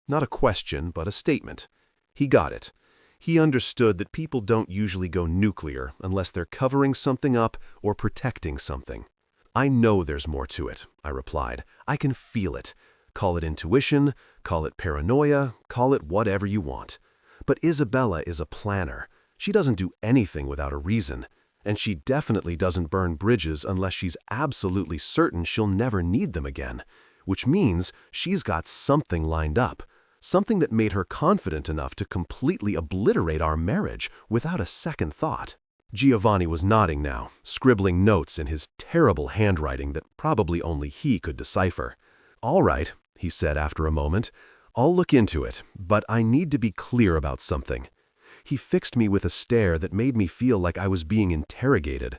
Speaker 1: Not a question, but a statement. He got it. He understood that people don't usually go nuclear unless they're covering something up or protecting something. "I know there's more to it," I replied. "I can feel it. Call it intuition, call it paranoia, call it whatever you want. But Isabella is a planner. She doesn't do anything without a reason. And she definitely doesn't burn bridges unless she's absolutely certain she'll never need them again. Which means she's got something lined up. Something that made her confident enough to completely obliterate our marriage without a second thought." Giovanni was nodding now, scribbling notes in his terrible handwriting that probably only he could decipher. "All right," he said after a moment. "I'll look into it, but I need to be clear about something." He fixed me with a stare that made me feel like I was being interrogated.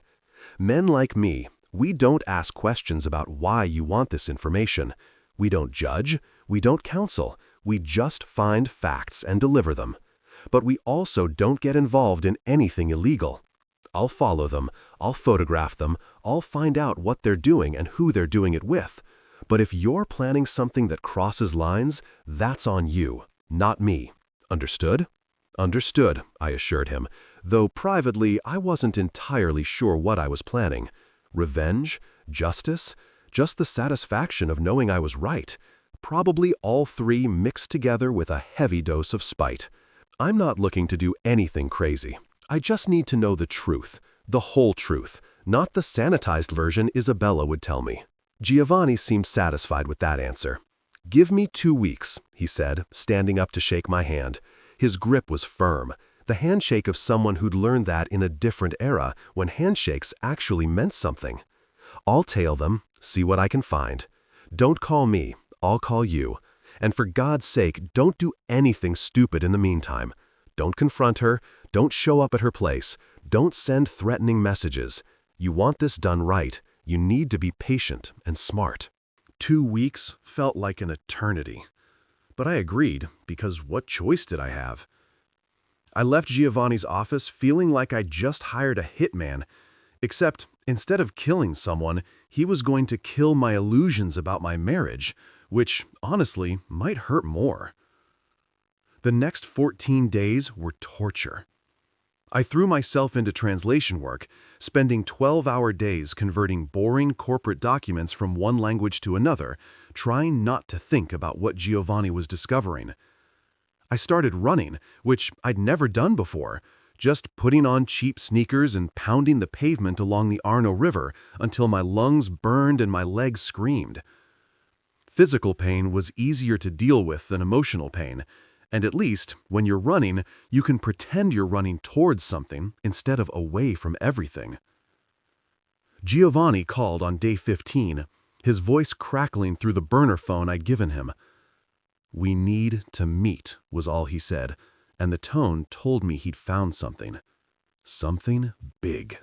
Speaker 1: "Men like me, we don't ask questions about why you want this information. We don't judge, we don't counsel. We just find facts and deliver them. But we also don't get involved in anything illegal. I'll follow them, I'll photograph them, I'll find out what they're doing and who they're doing it with. But if you're planning something that crosses lines, that's on you, not me. Understood?" "Understood," I assured him, though privately I wasn't entirely sure what I was planning. Revenge? Justice? Just the satisfaction of knowing I was right. Probably all three mixed together with a heavy dose of spite. I'm not looking to do anything crazy. I just need to know the truth, the whole truth, not the sanitized version Isabella would tell me. Giovanni seemed satisfied with that answer. "Give me 2 weeks," he said, standing up to shake my hand. His grip was firm, the handshake of someone who'd learned that in a different era when handshakes actually meant something. "I'll tail them, see what I can find. Don't call me, I'll call you. And for God's sake, don't do anything stupid in the meantime. Don't confront her, don't show up at her place, don't send threatening messages. You want this done right. You need to be patient and smart." 2 weeks felt like an eternity. But I agreed, because what choice did I have? I left Giovanni's office feeling like I'd just hired a hitman, except instead of killing someone, he was going to kill my illusions about my marriage, which, honestly, might hurt more. The next 14 days were torture. I threw myself into translation work, spending 12-hour days converting boring corporate documents from one language to another, trying not to think about what Giovanni was discovering. I started running, which I'd never done before, just putting on cheap sneakers and pounding the pavement along the Arno River until my lungs burned and my legs screamed. Physical pain was easier to deal with than emotional pain, and at least, when you're running, you can pretend you're running towards something instead of away from everything. Giovanni called on day 15, his voice crackling through the burner phone I'd given him. "We need to meet," was all he said, and the tone told me he'd found something. Something big.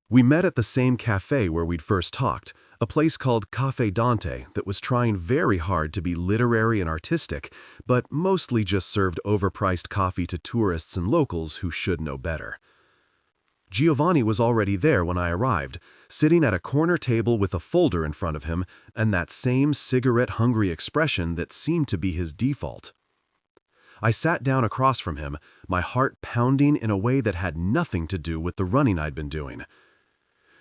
Speaker 1: We met at the same cafe where we'd first talked, a place called Cafe Dante that was trying very hard to be literary and artistic, but mostly just served overpriced coffee to tourists and locals who should know better. Giovanni was already there when I arrived, sitting at a corner table with a folder in front of him and that same cigarette-hungry expression that seemed to be his default. I sat down across from him, my heart pounding in a way that had nothing to do with the running I'd been doing.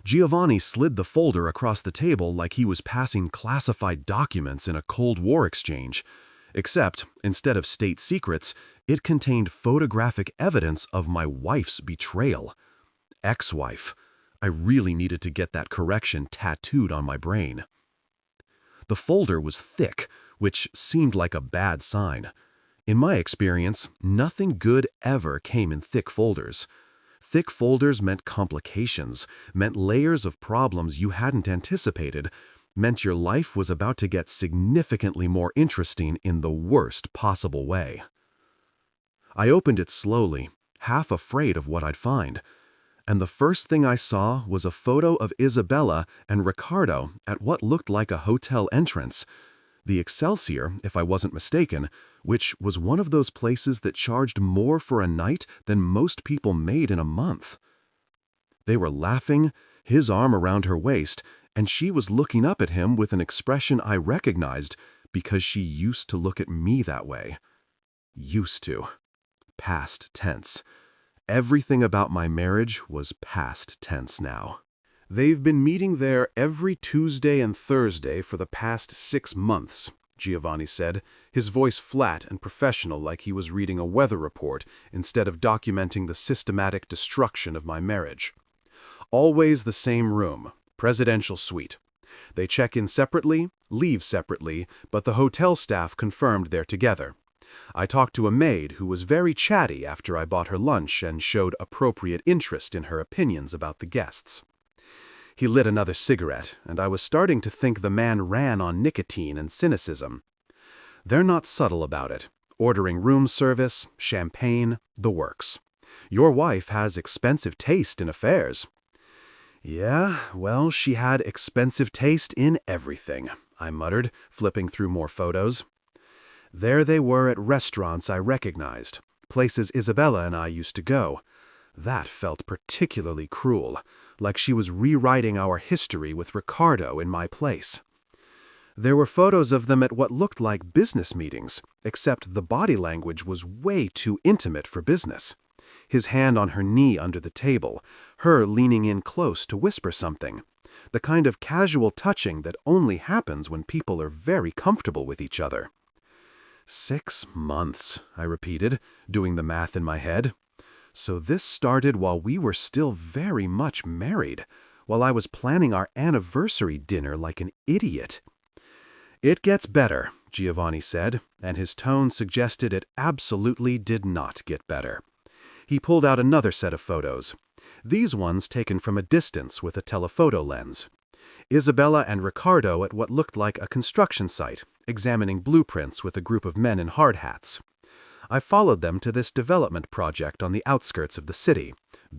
Speaker 1: Giovanni slid the folder across the table like he was passing classified documents in a Cold War exchange, except, instead of state secrets, it contained photographic evidence of my wife's betrayal. Ex-wife. I really needed to get that correction tattooed on my brain. The folder was thick, which seemed like a bad sign. In my experience, nothing good ever came in thick folders. Thick folders meant complications, meant layers of problems you hadn't anticipated, meant your life was about to get significantly more interesting in the worst possible way. I opened it slowly, half afraid of what I'd find. And the first thing I saw was a photo of Isabella and Ricardo at what looked like a hotel entrance. The Excelsior, if I wasn't mistaken, which was one of those places that charged more for a night than most people made in a month. They were laughing, his arm around her waist, and she was looking up at him with an expression I recognized because she used to look at me that way. Used to. Past tense. Everything about my marriage was past tense now. "They've been meeting there every Tuesday and Thursday for the past 6 months, Giovanni said, his voice flat and professional like he was reading a weather report instead of documenting the systematic destruction of my marriage. "Always the same room, presidential suite. They check in separately, leave separately, but the hotel staff confirmed they're together. I talked to a maid who was very chatty after I bought her lunch and showed appropriate interest in her opinions about the guests." He lit another cigarette, and I was starting to think the man ran on nicotine and cynicism. "They're not subtle about it. Ordering room service, champagne, the works. Your wife has expensive taste in affairs." "Yeah, well, she had expensive taste in everything," I muttered, flipping through more photos. There they were at restaurants I recognized, places Isabella and I used to go. That felt particularly cruel, like she was rewriting our history with Ricardo in my place. There were photos of them at what looked like business meetings, except the body language was way too intimate for business. His hand on her knee under the table, her leaning in close to whisper something. The kind of casual touching that only happens when people are very comfortable with each other. 6 months, I repeated, doing the math in my head. So this started while we were still very much married, while I was planning our anniversary dinner like an idiot. It gets better, Giovanni said, and his tone suggested it absolutely did not get better. He pulled out another set of photos. These ones taken from a distance with a telephoto lens. Isabella and Ricardo at what looked like a construction site, examining blueprints with a group of men in hard hats. I followed them to this development project on the outskirts of the city.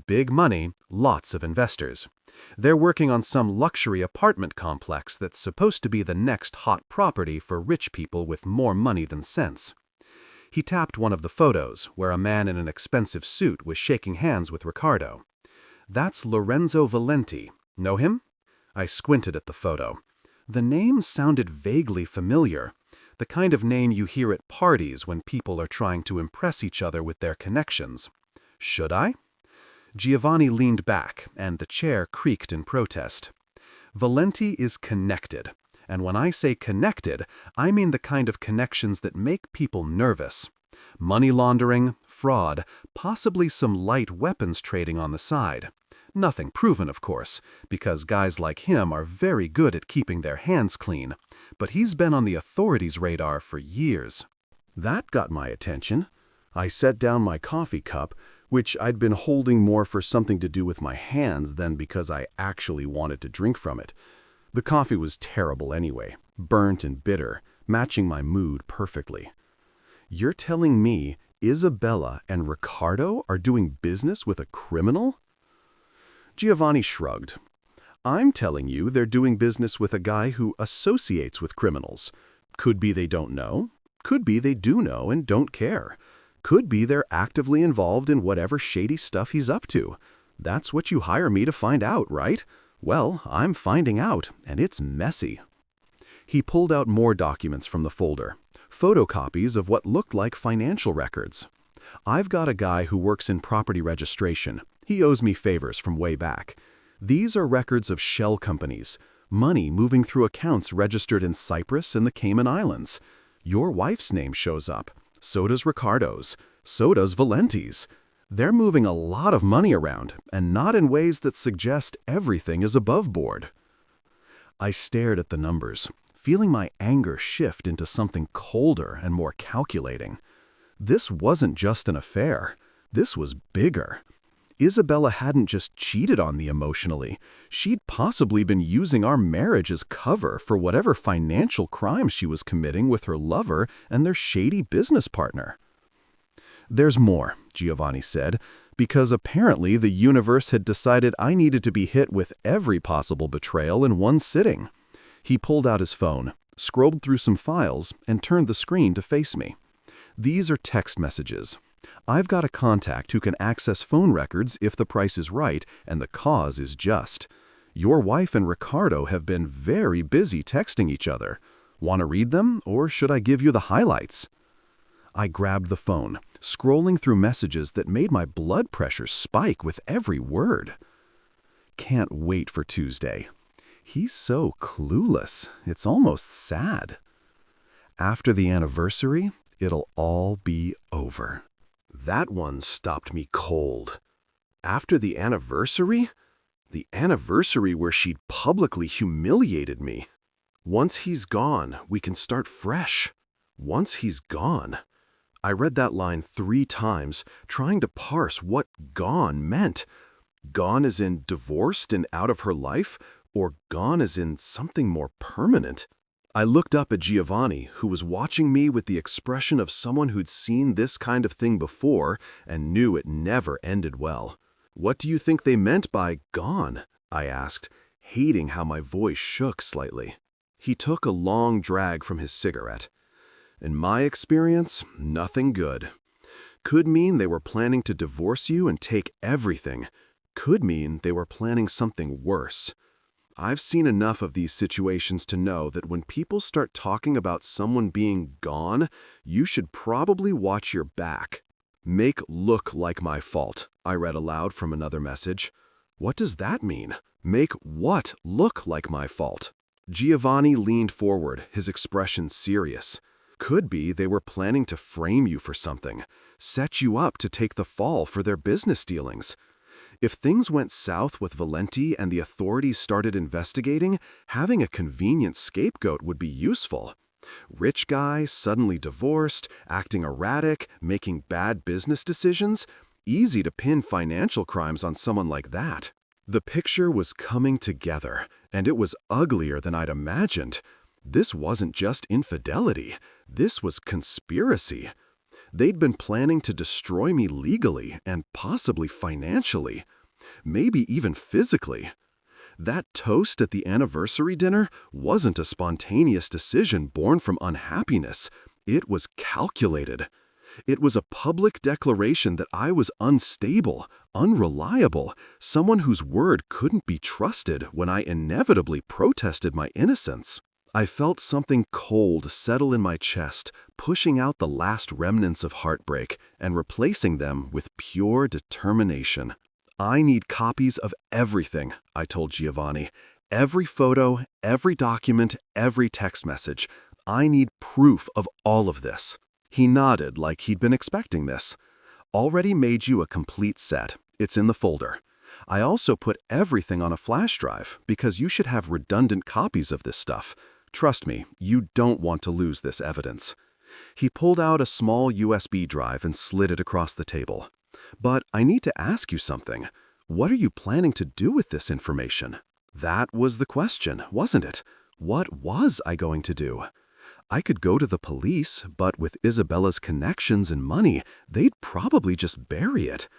Speaker 1: Big money, lots of investors. They're working on some luxury apartment complex that's supposed to be the next hot property for rich people with more money than sense. He tapped one of the photos, where a man in an expensive suit was shaking hands with Ricardo. That's Lorenzo Valenti. Know him? I squinted at the photo. The name sounded vaguely familiar, the kind of name you hear at parties when people are trying to impress each other with their connections. Should I? Giovanni leaned back, and the chair creaked in protest. Valenti is connected, and when I say connected, I mean the kind of connections that make people nervous. Money laundering, fraud, possibly some light weapons trading on the side. Nothing proven, of course, because guys like him are very good at keeping their hands clean, but he's been on the authorities' radar for years. That got my attention. I set down my coffee cup, which I'd been holding more for something to do with my hands than because I actually wanted to drink from it. The coffee was terrible anyway, burnt and bitter, matching my mood perfectly. You're telling me Isabella and Ricardo are doing business with a criminal? Giovanni shrugged. I'm telling you they're doing business with a guy who associates with criminals. Could be they don't know. Could be they do know and don't care. Could be they're actively involved in whatever shady stuff he's up to. That's what you hire me to find out, right? Well, I'm finding out, and it's messy. He pulled out more documents from the folder, photocopies of what looked like financial records. I've got a guy who works in property registration. He owes me favors from way back. These are records of shell companies, money moving through accounts registered in Cyprus and the Cayman Islands. Your wife's name shows up. So does Ricardo's. So does Valenti's. They're moving a lot of money around, and not in ways that suggest everything is above board. I stared at the numbers, feeling my anger shift into something colder and more calculating. This wasn't just an affair. This was bigger. Isabella hadn't just cheated on me emotionally. She'd possibly been using our marriage as cover for whatever financial crimes she was committing with her lover and their shady business partner. There's more, Giovanni said, because apparently the universe had decided I needed to be hit with every possible betrayal in one sitting. He pulled out his phone, scrolled through some files, and turned the screen to face me. These are text messages. I've got a contact who can access phone records if the price is right and the cause is just. Your wife and Ricardo have been very busy texting each other. Want to read them, or should I give you the highlights? I grabbed the phone, scrolling through messages that made my blood pressure spike with every word. Can't wait for Tuesday. He's so clueless. It's almost sad. After the anniversary, it'll all be over. That one stopped me cold. After the anniversary? The anniversary where she'd publicly humiliated me. Once he's gone, we can start fresh. Once he's gone. I read that line 3 times, trying to parse what gone meant. Gone as in divorced and out of her life, or gone as in something more permanent? I looked up at Giovanni, who was watching me with the expression of someone who'd seen this kind of thing before and knew it never ended well. What do you think they meant by gone? I asked, hating how my voice shook slightly. He took a long drag from his cigarette. In my experience, nothing good. Could mean they were planning to divorce you and take everything. Could mean they were planning something worse. I've seen enough of these situations to know that when people start talking about someone being gone, you should probably watch your back. Make look like my fault, I read aloud from another message. What does that mean? Make what look like my fault? Giovanni leaned forward, his expression serious. Could be they were planning to frame you for something, set you up to take the fall for their business dealings. If things went south with Valenti and the authorities started investigating, having a convenient scapegoat would be useful. Rich guy, suddenly divorced, acting erratic, making bad business decisions? Easy to pin financial crimes on someone like that. The picture was coming together, and it was uglier than I'd imagined. This wasn't just infidelity. This was conspiracy. They'd been planning to destroy me legally and possibly financially, maybe even physically. That toast at the anniversary dinner wasn't a spontaneous decision born from unhappiness. It was calculated. It was a public declaration that I was unstable, unreliable, someone whose word couldn't be trusted when I inevitably protested my innocence. I felt something cold settle in my chest, pushing out the last remnants of heartbreak and replacing them with pure determination. I need copies of everything, I told Giovanni. Every photo, every document, every text message. I need proof of all of this. He nodded like he'd been expecting this. Already made you a complete set. It's in the folder. I also put everything on a flash drive because you should have redundant copies of this stuff. Trust me, you don't want to lose this evidence. He pulled out a small USB drive and slid it across the table. But I need to ask you something. What are you planning to do with this information? That was the question, wasn't it? What was I going to do? I could go to the police, but with Isabella's connections and money, they'd probably just bury it.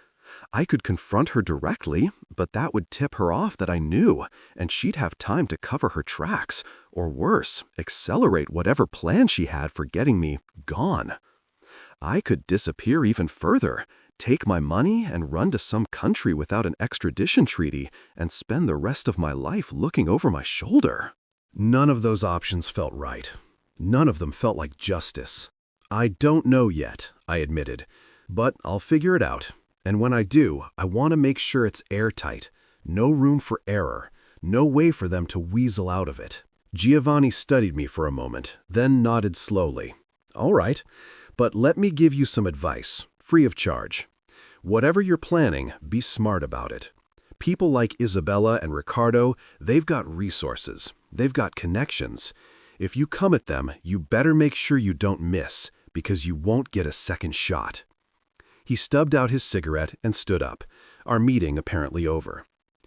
Speaker 1: I could confront her directly, but that would tip her off that I knew, and she'd have time to cover her tracks, or worse, accelerate whatever plan she had for getting me gone. I could disappear even further, take my money and run to some country without an extradition treaty, and spend the rest of my life looking over my shoulder. None of those options felt right. None of them felt like justice. I don't know yet, I admitted, but I'll figure it out. And when I do, I want to make sure it's airtight. No room for error. No way for them to weasel out of it. Giovanni studied me for a moment, then nodded slowly. All right, but let me give you some advice, free of charge. Whatever you're planning, be smart about it. People like Isabella and Ricardo, they've got resources. They've got connections. If you come at them, you better make sure you don't miss, because you won't get a second shot. He stubbed out his cigarette and stood up, our meeting apparently over.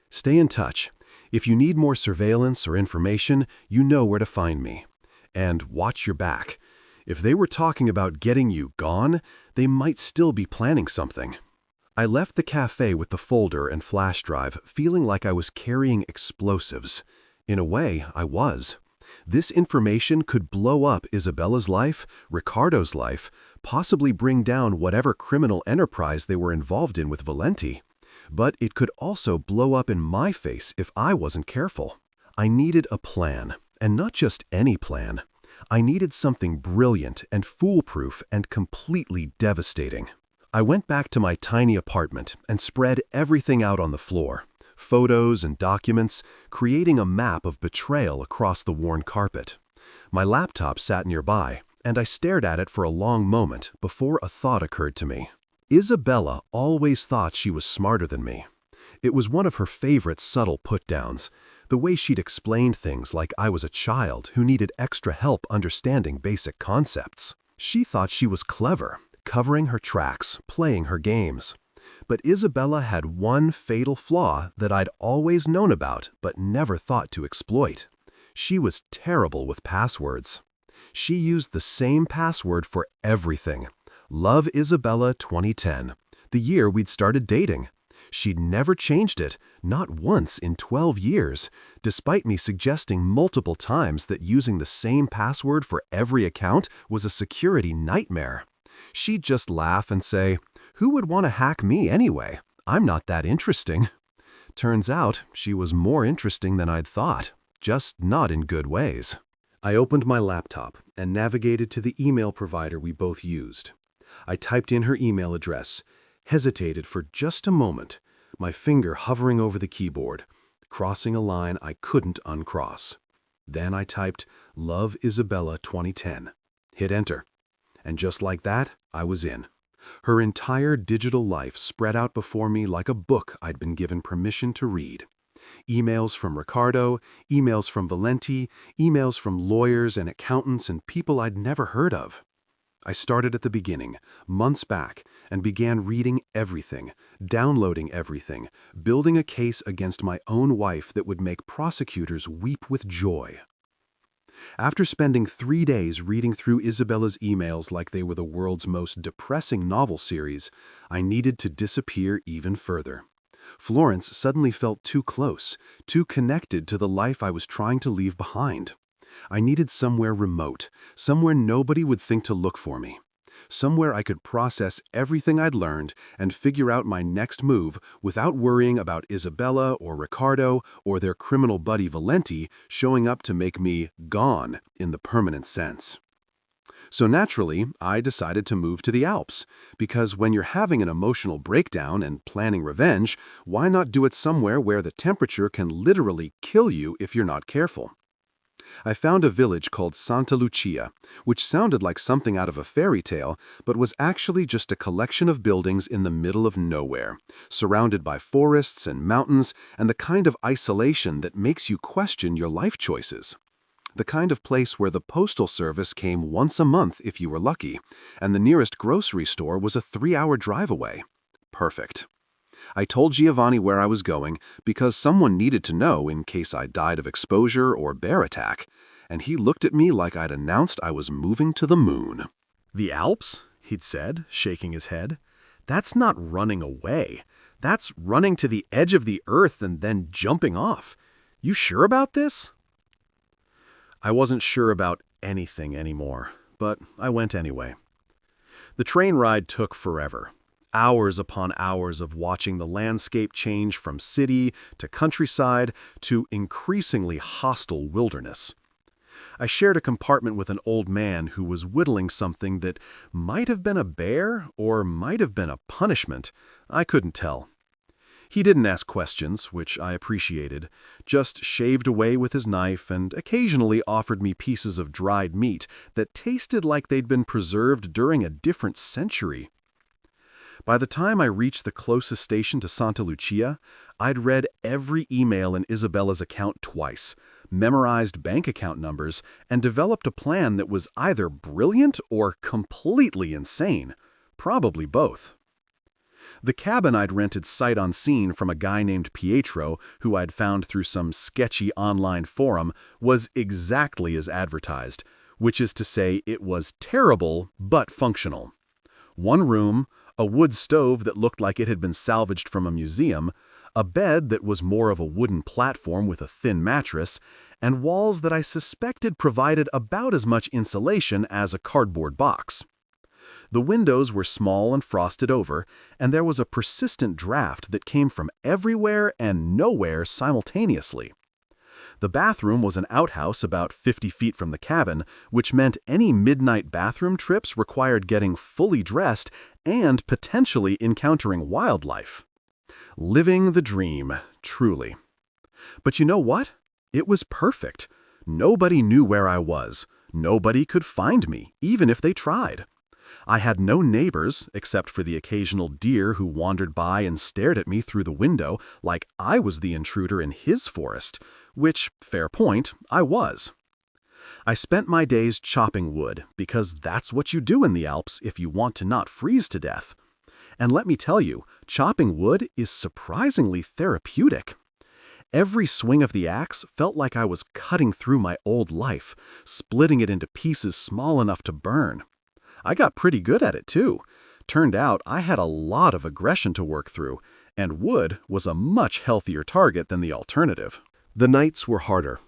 Speaker 1: Stay in touch. If you need more surveillance or information, you know where to find me. And watch your back. If they were talking about getting you gone, they might still be planning something. I left the cafe with the folder and flash drive feeling like I was carrying explosives. In a way, I was. This information could blow up Isabella's life, Ricardo's life, possibly bring down whatever criminal enterprise they were involved in with Valenti. But it could also blow up in my face if I wasn't careful. I needed a plan, and not just any plan. I needed something brilliant and foolproof and completely devastating. I went back to my tiny apartment and spread everything out on the floor. Photos and documents, creating a map of betrayal across the worn carpet. My laptop sat nearby, and I stared at it for a long moment before a thought occurred to me. Isabella always thought she was smarter than me. It was one of her favorite subtle put-downs, the way she'd explained things like I was a child who needed extra help understanding basic concepts. She thought she was clever, covering her tracks, playing her games. But Isabella had one fatal flaw that I'd always known about but never thought to exploit. She was terrible with passwords. She used the same password for everything. Love Isabella 2010, the year we'd started dating. She'd never changed it, not once in 12 years, despite me suggesting multiple times that using the same password for every account was a security nightmare. She'd just laugh and say, "Who would want to hack me anyway? I'm not that interesting." Turns out she was more interesting than I'd thought, just not in good ways. I opened my laptop and navigated to the email provider we both used. I typed in her email address, hesitated for just a moment, my finger hovering over the keyboard, crossing a line I couldn't uncross. Then I typed, "Love Isabella 2010." Hit enter. And just like that, I was in. Her entire digital life spread out before me like a book I'd been given permission to read. Emails from Ricardo, emails from Valenti, emails from lawyers and accountants and people I'd never heard of. I started at the beginning, months back, and began reading everything, downloading everything, building a case against my own wife that would make prosecutors weep with joy. After spending 3 days reading through Isabella's emails like they were the world's most depressing novel series, I needed to disappear even further. Florence suddenly felt too close, too connected to the life I was trying to leave behind. I needed somewhere remote, somewhere nobody would think to look for me. Somewhere I could process everything I'd learned and figure out my next move without worrying about Isabella or Ricardo or their criminal buddy Valenti showing up to make me gone in the permanent sense. So naturally, I decided to move to the Alps, because when you're having an emotional breakdown and planning revenge, why not do it somewhere where the temperature can literally kill you if you're not careful? I found a village called Santa Lucia, which sounded like something out of a fairy tale, but was actually just a collection of buildings in the middle of nowhere, surrounded by forests and mountains and the kind of isolation that makes you question your life choices. The kind of place where the postal service came once a month if you were lucky, and the nearest grocery store was a 3-hour drive away. Perfect. I told Giovanni where I was going because someone needed to know in case I died of exposure or bear attack, and he looked at me like I'd announced I was moving to the moon. "The Alps?" he'd said, shaking his head. "That's not running away. That's running to the edge of the earth and then jumping off. You sure about this?" I wasn't sure about anything anymore, but I went anyway. The train ride took forever. Hours upon hours of watching the landscape change from city to countryside to increasingly hostile wilderness. I shared a compartment with an old man who was whittling something that might have been a bear or might have been a punishment. I couldn't tell. He didn't ask questions, which I appreciated, just shaved away with his knife and occasionally offered me pieces of dried meat that tasted like they'd been preserved during a different century. By the time I reached the closest station to Santa Lucia, I'd read every email in Isabella's account twice, memorized bank account numbers, and developed a plan that was either brilliant or completely insane, probably both. The cabin I'd rented sight unseen from a guy named Pietro, who I'd found through some sketchy online forum, was exactly as advertised, which is to say it was terrible but functional. 1 room, a wood stove that looked like it had been salvaged from a museum, a bed that was more of a wooden platform with a thin mattress, and walls that I suspected provided about as much insulation as a cardboard box. The windows were small and frosted over, and there was a persistent draft that came from everywhere and nowhere simultaneously. The bathroom was an outhouse about 50 feet from the cabin, which meant any midnight bathroom trips required getting fully dressed and potentially encountering wildlife. Living the dream, truly. But you know what? It was perfect. Nobody knew where I was. Nobody could find me, even if they tried. I had no neighbors, except for the occasional deer who wandered by and stared at me through the window like I was the intruder in his forest, which, fair point, I was. I spent my days chopping wood, because that's what you do in the Alps if you want to not freeze to death. And let me tell you, chopping wood is surprisingly therapeutic. Every swing of the axe felt like I was cutting through my old life, splitting it into pieces small enough to burn. I got pretty good at it, too. Turned out I had a lot of aggression to work through, and wood was a much healthier target than the alternative. The nights were harder.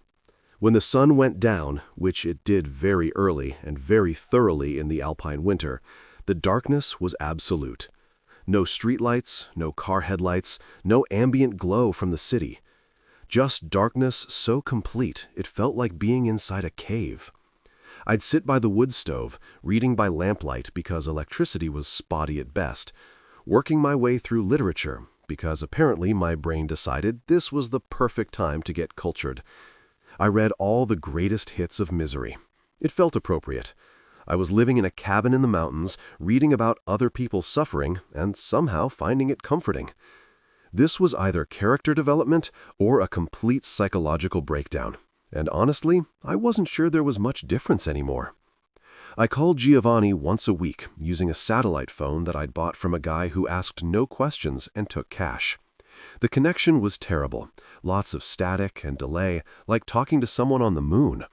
Speaker 1: When the sun went down, which it did very early and very thoroughly in the alpine winter, the darkness was absolute. No streetlights, no car headlights, no ambient glow from the city. Just darkness so complete it felt like being inside a cave. I'd sit by the wood stove, reading by lamplight because electricity was spotty at best, working my way through literature, because apparently my brain decided this was the perfect time to get cultured. I read all the greatest hits of misery. It felt appropriate. I was living in a cabin in the mountains, reading about other people's suffering, and somehow finding it comforting. This was either character development or a complete psychological breakdown, and honestly, I wasn't sure there was much difference anymore. I called Giovanni once a week using a satellite phone that I'd bought from a guy who asked no questions and took cash. The connection was terrible, lots of static and delay, like talking to someone on the moon.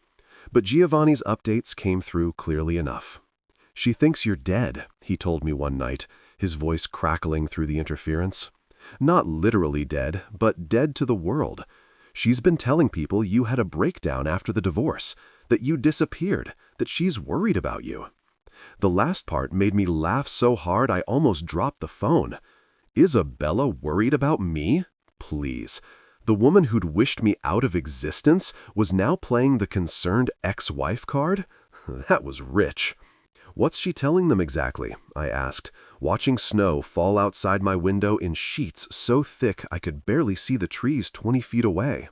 Speaker 1: But Giovanni's updates came through clearly enough. "She thinks you're dead," he told me one night, his voice crackling through the interference. "Not literally dead, but dead to the world. She's been telling people you had a breakdown after the divorce, that you disappeared, that she's worried about you." The last part made me laugh so hard I almost dropped the phone. Isabella worried about me? Please. The woman who'd wished me out of existence was now playing the concerned ex-wife card? That was rich. "What's she telling them exactly?" I asked, watching snow fall outside my window in sheets so thick I could barely see the trees 20 feet away.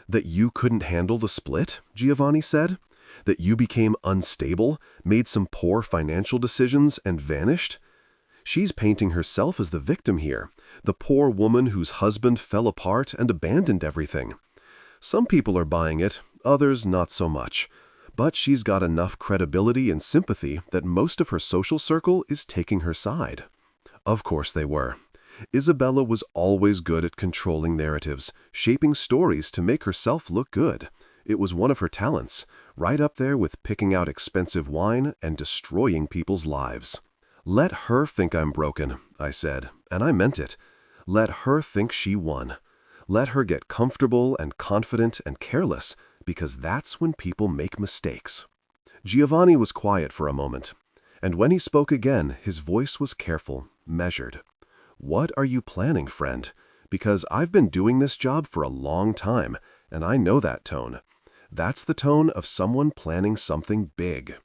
Speaker 1: "That you couldn't handle the split," Giovanni said. "That you became unstable, made some poor financial decisions, and vanished." She's painting herself as the victim here, the poor woman whose husband fell apart and abandoned everything. Some people are buying it, others not so much. But she's got enough credibility and sympathy that most of her social circle is taking her side. Of course they were. Isabella was always good at controlling narratives, shaping stories to make herself look good. It was one of her talents, right up there with picking out expensive wine and destroying people's lives. "Let her think I'm broken," I said, and I meant it. Let her think she won. Let her get comfortable and confident and careless, because that's when people make mistakes. Giovanni was quiet for a moment, and when he spoke again, his voice was careful, measured. "What are you planning, friend? Because I've been doing this job for a long time, and I know that tone. That's the tone of someone planning something big."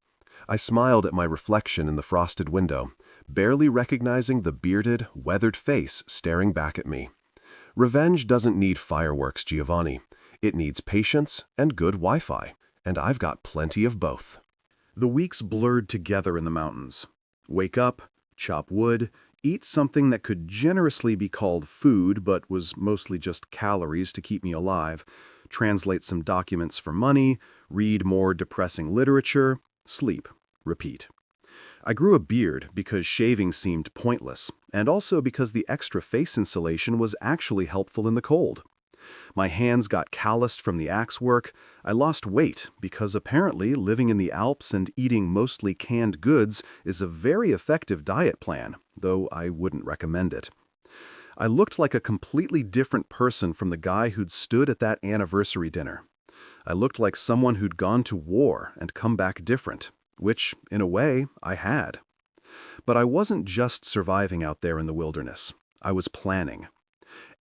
Speaker 1: I smiled at my reflection in the frosted window, barely recognizing the bearded, weathered face staring back at me. Revenge doesn't need fireworks, Giovanni. It needs patience and good Wi-Fi, and I've got plenty of both. The weeks blurred together in the mountains. Wake up, chop wood, eat something that could generously be called food but was mostly just calories to keep me alive, translate some documents for money, read more depressing literature, sleep, repeat. I grew a beard because shaving seemed pointless, and also because the extra face insulation was actually helpful in the cold. My hands got calloused from the axe work. I lost weight because apparently living in the Alps and eating mostly canned goods is a very effective diet plan, though I wouldn't recommend it. I looked like a completely different person from the guy who'd stood at that anniversary dinner. I looked like someone who'd gone to war and come back different, which, in a way, I had. But I wasn't just surviving out there in the wilderness. I was planning.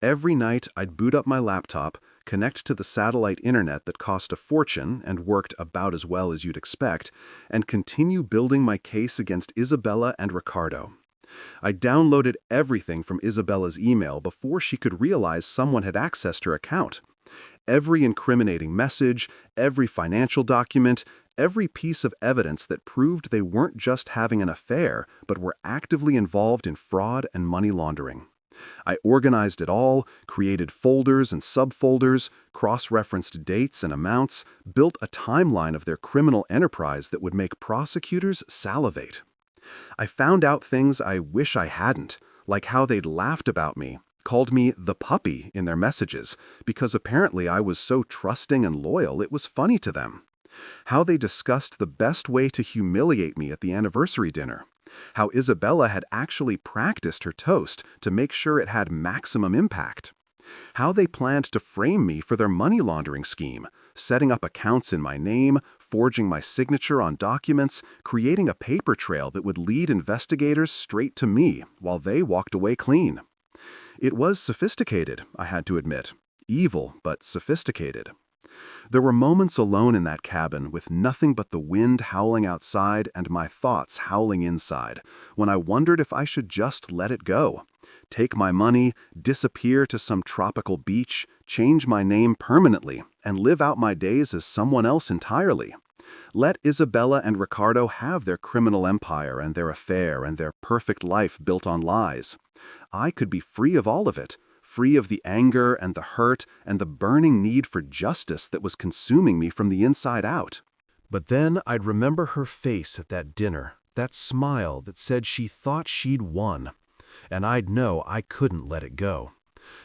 Speaker 1: Every night, I'd boot up my laptop, connect to the satellite internet that cost a fortune and worked about as well as you'd expect, and continue building my case against Isabella and Ricardo. I downloaded everything from Isabella's email before she could realize someone had accessed her account. Every incriminating message, every financial document, every piece of evidence that proved they weren't just having an affair, but were actively involved in fraud and money laundering. I organized it all, created folders and subfolders, cross-referenced dates and amounts, built a timeline of their criminal enterprise that would make prosecutors salivate. I found out things I wish I hadn't, like how they'd laughed about me, called me the puppy in their messages, because apparently I was so trusting and loyal it was funny to them. How they discussed the best way to humiliate me at the anniversary dinner. How Isabella had actually practiced her toast to make sure it had maximum impact. How they planned to frame me for their money laundering scheme, setting up accounts in my name, forging my signature on documents, creating a paper trail that would lead investigators straight to me while they walked away clean. It was sophisticated, I had to admit. Evil, but sophisticated. There were moments alone in that cabin with nothing but the wind howling outside and my thoughts howling inside, when I wondered if I should just let it go. Take my money, disappear to some tropical beach, change my name permanently, and live out my days as someone else entirely. Let Isabella and Ricardo have their criminal empire and their affair and their perfect life built on lies. I could be free of all of it, free of the anger and the hurt and the burning need for justice that was consuming me from the inside out. But then I'd remember her face at that dinner, that smile that said she thought she'd won. And I'd know I couldn't let it go.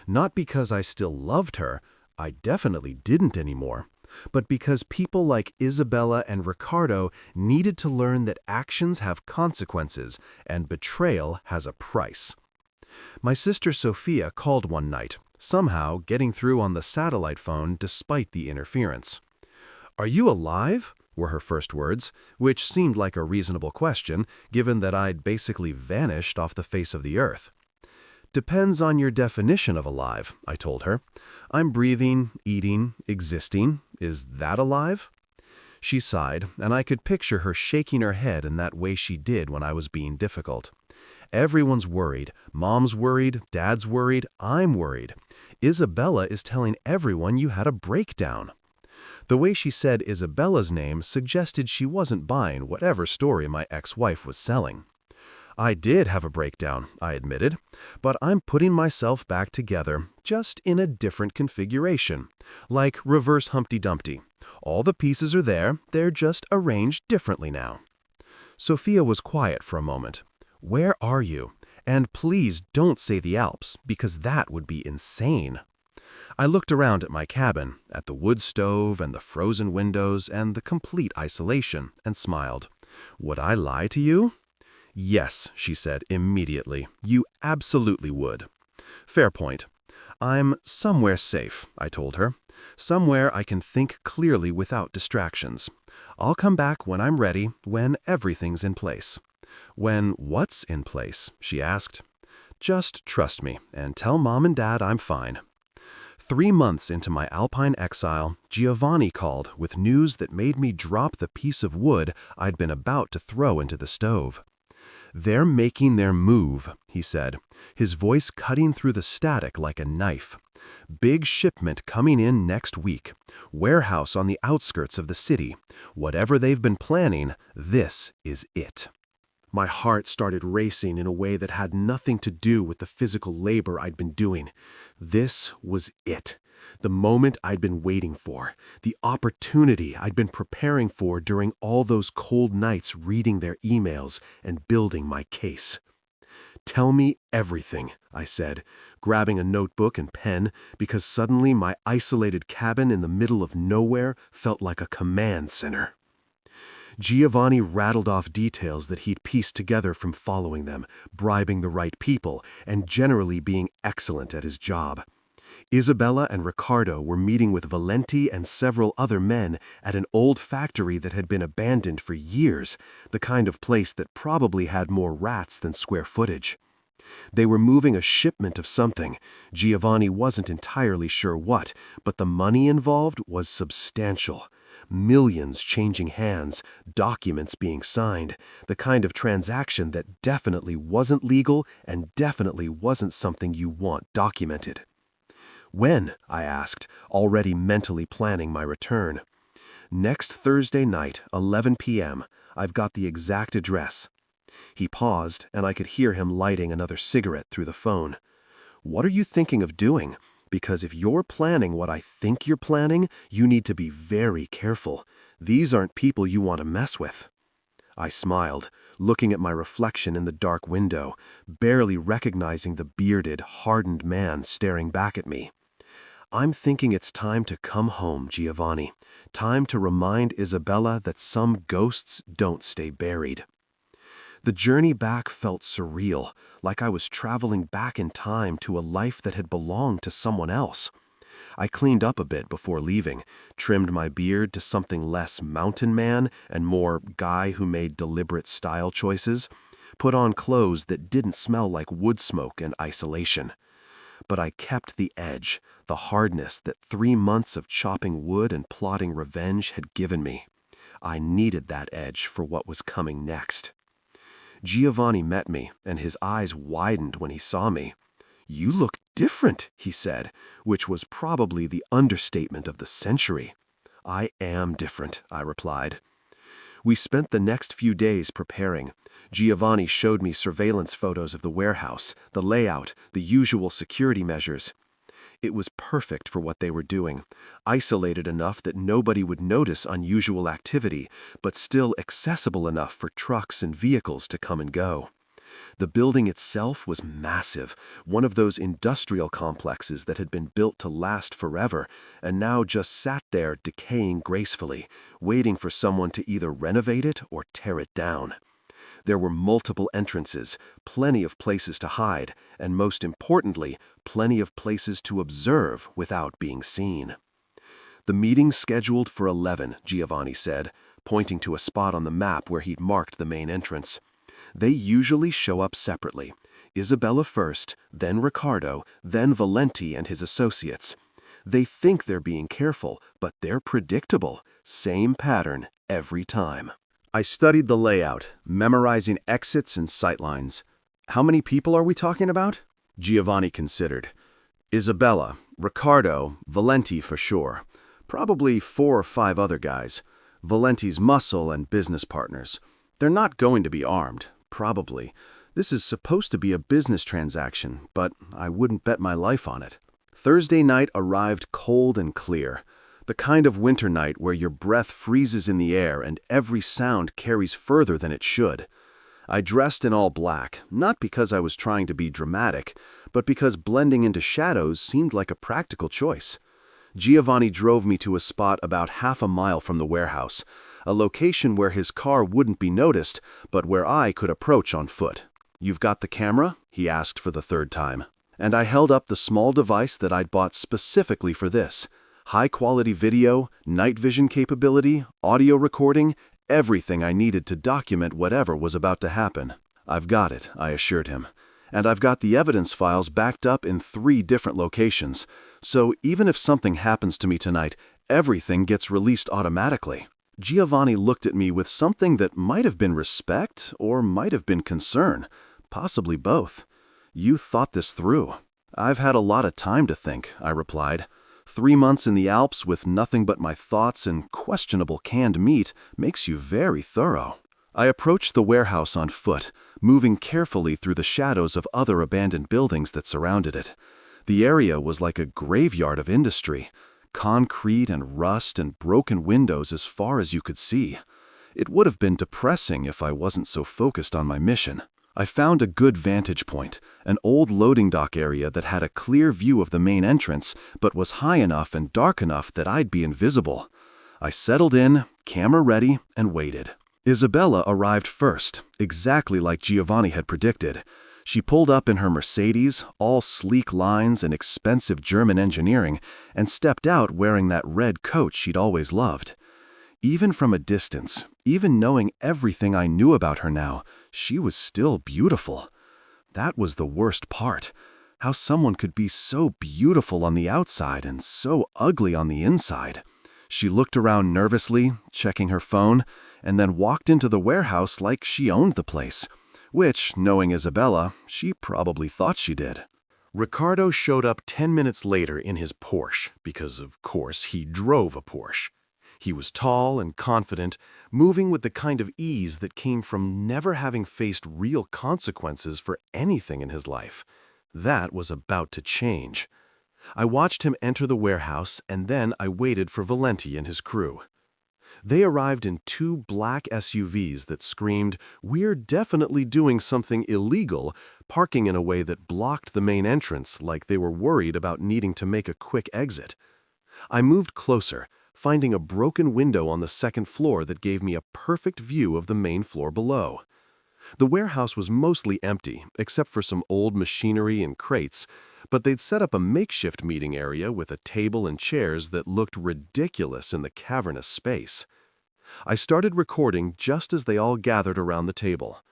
Speaker 1: Not because I still loved her, I definitely didn't anymore, but because people like Isabella and Ricardo needed to learn that actions have consequences and betrayal has a price. My sister Sophia called one night, somehow getting through on the satellite phone despite the interference. "Are you alive?" were her first words, which seemed like a reasonable question, given that I'd basically vanished off the face of the earth. "Depends on your definition of alive," I told her. "I'm breathing, eating, existing. Is that alive?" She sighed, and I could picture her shaking her head in that way she did when I was being difficult. Everyone's worried. Mom's worried, Dad's worried, I'm worried. Isabella is telling everyone you had a breakdown. The way she said Isabella's name suggested she wasn't buying whatever story my ex-wife was selling. "I did have a breakdown," I admitted, "but I'm putting myself back together, just in a different configuration. Like reverse Humpty Dumpty. All the pieces are there, they're just arranged differently now." Sophia was quiet for a moment. "Where are you? And please don't say the Alps, because that would be insane." I looked around at my cabin, at the wood stove and the frozen windows and the complete isolation, and smiled. "Would I lie to you?" "Yes," she said immediately. "You absolutely would." "Fair point. I'm somewhere safe," I told her. "Somewhere I can think clearly without distractions. I'll come back when I'm ready, when everything's in place." "When what's in place?" she asked. "Just trust me, and tell Mom and Dad I'm fine." 3 months into my alpine exile, Giovanni called with news that made me drop the piece of wood I'd been about to throw into the stove. "They're making their move," he said, his voice cutting through the static like a knife. "Big shipment coming in next week. Warehouse on the outskirts of the city. Whatever they've been planning, this is it." My heart started racing in a way that had nothing to do with the physical labor I'd been doing. This was it. The moment I'd been waiting for. The opportunity I'd been preparing for during all those cold nights reading their emails and building my case. "Tell me everything," I said, grabbing a notebook and pen, because suddenly my isolated cabin in the middle of nowhere felt like a command center. Giovanni rattled off details that he'd pieced together from following them, bribing the right people, and generally being excellent at his job. Isabella and Ricardo were meeting with Valenti and several other men at an old factory that had been abandoned for years, the kind of place that probably had more rats than square footage. They were moving a shipment of something. Giovanni wasn't entirely sure what, but the money involved was substantial. Millions changing hands, documents being signed, the kind of transaction that definitely wasn't legal and definitely wasn't something you want documented. "When?" I asked, already mentally planning my return. "Next Thursday night, 11 p.m. I've got the exact address." He paused, and I could hear him lighting another cigarette through the phone. "What are you thinking of doing? Because if you're planning what I think you're planning, you need to be very careful. These aren't people you want to mess with." I smiled, looking at my reflection in the dark window, barely recognizing the bearded, hardened man staring back at me. "I'm thinking it's time to come home, Giovanni. Time to remind Isabella that some ghosts don't stay buried." The journey back felt surreal, like I was traveling back in time to a life that had belonged to someone else. I cleaned up a bit before leaving, trimmed my beard to something less mountain man and more guy who made deliberate style choices, put on clothes that didn't smell like wood smoke and isolation. But I kept the edge, the hardness that 3 months of chopping wood and plotting revenge had given me. I needed that edge for what was coming next. Giovanni met me, and his eyes widened when he saw me. "You look different," he said, which was probably the understatement of the century. "I am different," I replied. We spent the next few days preparing. Giovanni showed me surveillance photos of the warehouse, the layout, the usual security measures. It was perfect for what they were doing, isolated enough that nobody would notice unusual activity, but still accessible enough for trucks and vehicles to come and go. The building itself was massive, one of those industrial complexes that had been built to last forever and now just sat there decaying gracefully, waiting for someone to either renovate it or tear it down. There were multiple entrances, plenty of places to hide, and most importantly, plenty of places to observe without being seen. "The meeting's scheduled for 11, Giovanni said, pointing to a spot on the map where he'd marked the main entrance. "They usually show up separately. Isabella first, then Ricardo, then Valenti and his associates. They think they're being careful, but they're predictable. Same pattern every time." I studied the layout, memorizing exits and sightlines. "How many people are we talking about?" Giovanni considered. "Isabella, Ricardo, Valenti for sure. Probably 4 or 5 other guys. Valenti's muscle and business partners. They're not going to be armed, probably. This is supposed to be a business transaction, but I wouldn't bet my life on it." Thursday night arrived cold and clear. The kind of winter night where your breath freezes in the air and every sound carries further than it should. I dressed in all black, not because I was trying to be dramatic, but because blending into shadows seemed like a practical choice. Giovanni drove me to a spot about half a mile from the warehouse, a location where his car wouldn't be noticed, but where I could approach on foot. "You've got the camera?" he asked for the 3rd time. And I held up the small device that I'd bought specifically for this. High-quality video, night vision capability, audio recording, everything I needed to document whatever was about to happen. "I've got it," I assured him. "And I've got the evidence files backed up in 3 different locations. So even if something happens to me tonight, everything gets released automatically." Giovanni looked at me with something that might have been respect or might have been concern, possibly both. "You thought this through." "I've had a lot of time to think," I replied. 3 months in the Alps with nothing but my thoughts and questionable canned meat makes you very thorough. I approached the warehouse on foot, moving carefully through the shadows of other abandoned buildings that surrounded it. The area was like a graveyard of industry, concrete and rust and broken windows as far as you could see. It would have been depressing if I wasn't so focused on my mission. I found a good vantage point, an old loading dock area that had a clear view of the main entrance, but was high enough and dark enough that I'd be invisible. I settled in, camera ready, and waited. Isabella arrived first, exactly like Giovanni had predicted. She pulled up in her Mercedes, all sleek lines and expensive German engineering, and stepped out wearing that red coat she'd always loved. Even from a distance, even knowing everything I knew about her now, she was still beautiful. That was the worst part. How someone could be so beautiful on the outside and so ugly on the inside. She looked around nervously, checking her phone, and then walked into the warehouse like she owned the place, which, knowing Isabella, she probably thought she did. Ricardo showed up 10 minutes later in his Porsche, because of course he drove a Porsche. He was tall and confident, moving with the kind of ease that came from never having faced real consequences for anything in his life. That was about to change. I watched him enter the warehouse, and then I waited for Valenti and his crew. They arrived in 2 black SUVs that screamed, "We're definitely doing something illegal," parking in a way that blocked the main entrance like they were worried about needing to make a quick exit. I moved closer, finding a broken window on the 2nd floor that gave me a perfect view of the main floor below. The warehouse was mostly empty, except for some old machinery and crates, but they'd set up a makeshift meeting area with a table and chairs that looked ridiculous in the cavernous space. I started recording just as they all gathered around the table.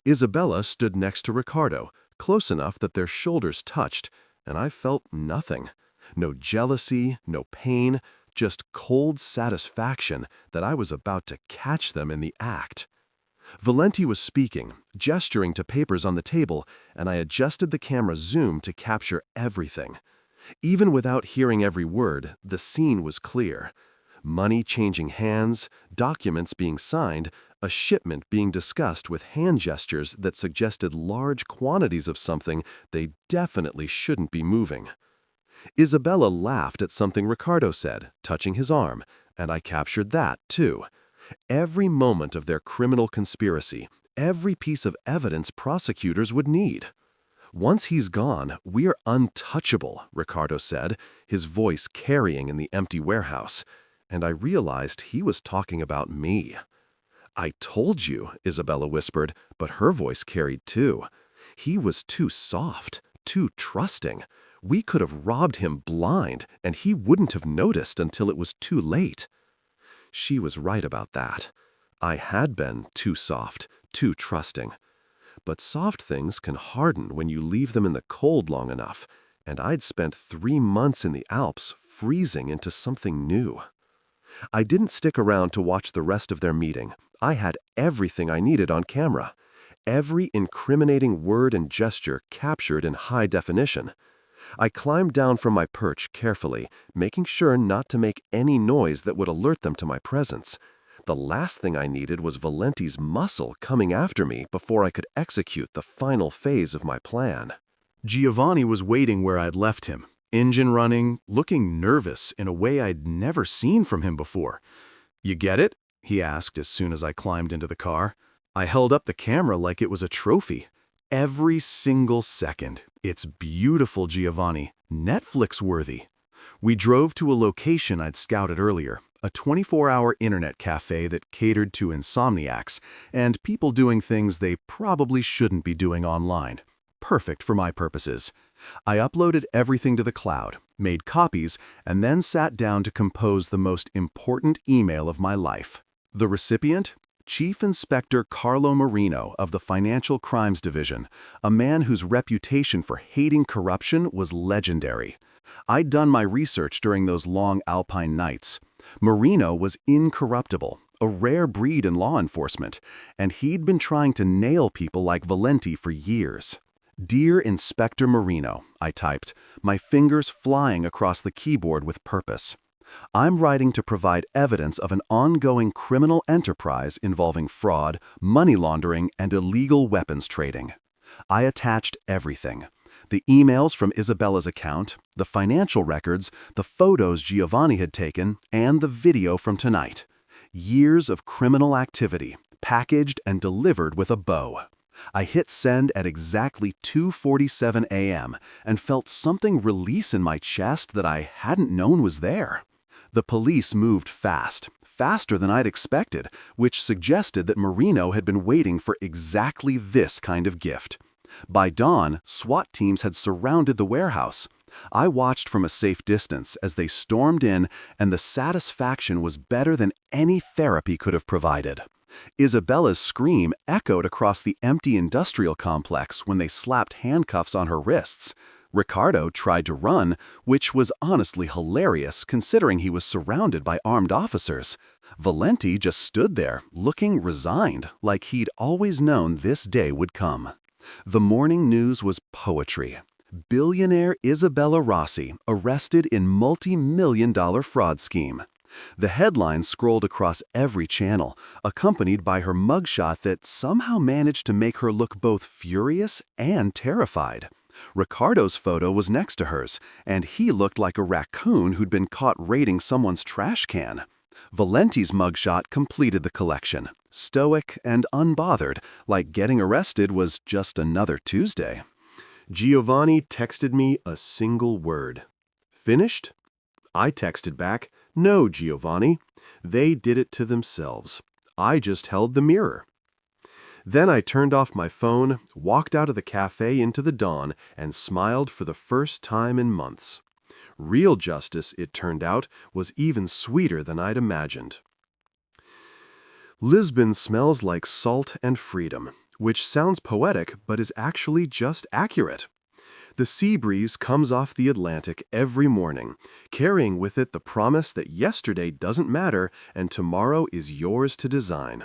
Speaker 1: Isabella stood next to Ricardo, close enough that their shoulders touched, and I felt nothing. No jealousy, no pain, just cold satisfaction that I was about to catch them in the act. Valenti was speaking, gesturing to papers on the table, and I adjusted the camera zoom to capture everything. Even without hearing every word, the scene was clear. Money changing hands, documents being signed, a shipment being discussed with hand gestures that suggested large quantities of something they definitely shouldn't be moving. Isabella laughed at something Ricardo said, touching his arm, and I captured that, too. Every moment of their criminal conspiracy, every piece of evidence prosecutors would need. "Once he's gone, we're untouchable," Ricardo said, his voice carrying in the empty warehouse, and I realized he was talking about me. "I told you," Isabella whispered, but her voice carried too. He was too soft, too trusting. We could have robbed him blind, and he wouldn't have noticed until it was too late. She was right about that. I had been too soft, too trusting. But soft things can harden when you leave them in the cold long enough, and I'd spent 3 months in the Alps freezing into something new. I didn't stick around to watch the rest of their meeting. I had everything I needed on camera. Every incriminating word and gesture captured in high definition. I climbed down from my perch carefully, making sure not to make any noise that would alert them to my presence. The last thing I needed was Valenti's muscle coming after me before I could execute the final phase of my plan. Giovanni was waiting where I'd left him, engine running, looking nervous in a way I'd never seen from him before. "You get it?" he asked as soon as I climbed into the car. I held up the camera like it was a trophy. "Every single second. It's beautiful, Giovanni. Netflix-worthy." We drove to a location I'd scouted earlier, a 24-hour internet cafe that catered to insomniacs and people doing things they probably shouldn't be doing online. Perfect for my purposes. I uploaded everything to the cloud, made copies, and then sat down to compose the most important email of my life. The recipient? Chief Inspector Carlo Marino of the Financial Crimes Division, a man whose reputation for hating corruption was legendary. I'd done my research during those long Alpine nights. Marino was incorruptible, a rare breed in law enforcement, and he'd been trying to nail people like Valenti for years. "Dear Inspector Marino," I typed, my fingers flying across the keyboard with purpose. "I'm writing to provide evidence of an ongoing criminal enterprise involving fraud, money laundering, and illegal weapons trading." I attached everything. The emails from Isabella's account, the financial records, the photos Giovanni had taken, and the video from tonight. Years of criminal activity, packaged and delivered with a bow. I hit send at exactly 2:47 a.m. and felt something release in my chest that I hadn't known was there. The police moved fast, faster than I'd expected, which suggested that Marino had been waiting for exactly this kind of gift. By dawn, SWAT teams had surrounded the warehouse. I watched from a safe distance as they stormed in, and the satisfaction was better than any therapy could have provided. Isabella's scream echoed across the empty industrial complex when they slapped handcuffs on her wrists. Ricardo tried to run, which was honestly hilarious considering he was surrounded by armed officers. Valenti just stood there, looking resigned, like he'd always known this day would come. The morning news was poetry. Billionaire Isabella Rossi arrested in multi-million-dollar fraud scheme. The headline scrolled across every channel, accompanied by her mugshot that somehow managed to make her look both furious and terrified. Ricardo's photo was next to hers, and he looked like a raccoon who'd been caught raiding someone's trash can. Valenti's mugshot completed the collection, stoic and unbothered, like getting arrested was just another Tuesday. Giovanni texted me a single word. "Finished?" I texted back, "No, Giovanni. They did it to themselves. I just held the mirror." Then I turned off my phone, walked out of the cafe into the dawn, and smiled for the first time in months. Real justice, it turned out, was even sweeter than I'd imagined. Lisbon smells like salt and freedom, which sounds poetic but is actually just accurate. The sea breeze comes off the Atlantic every morning, carrying with it the promise that yesterday doesn't matter and tomorrow is yours to design.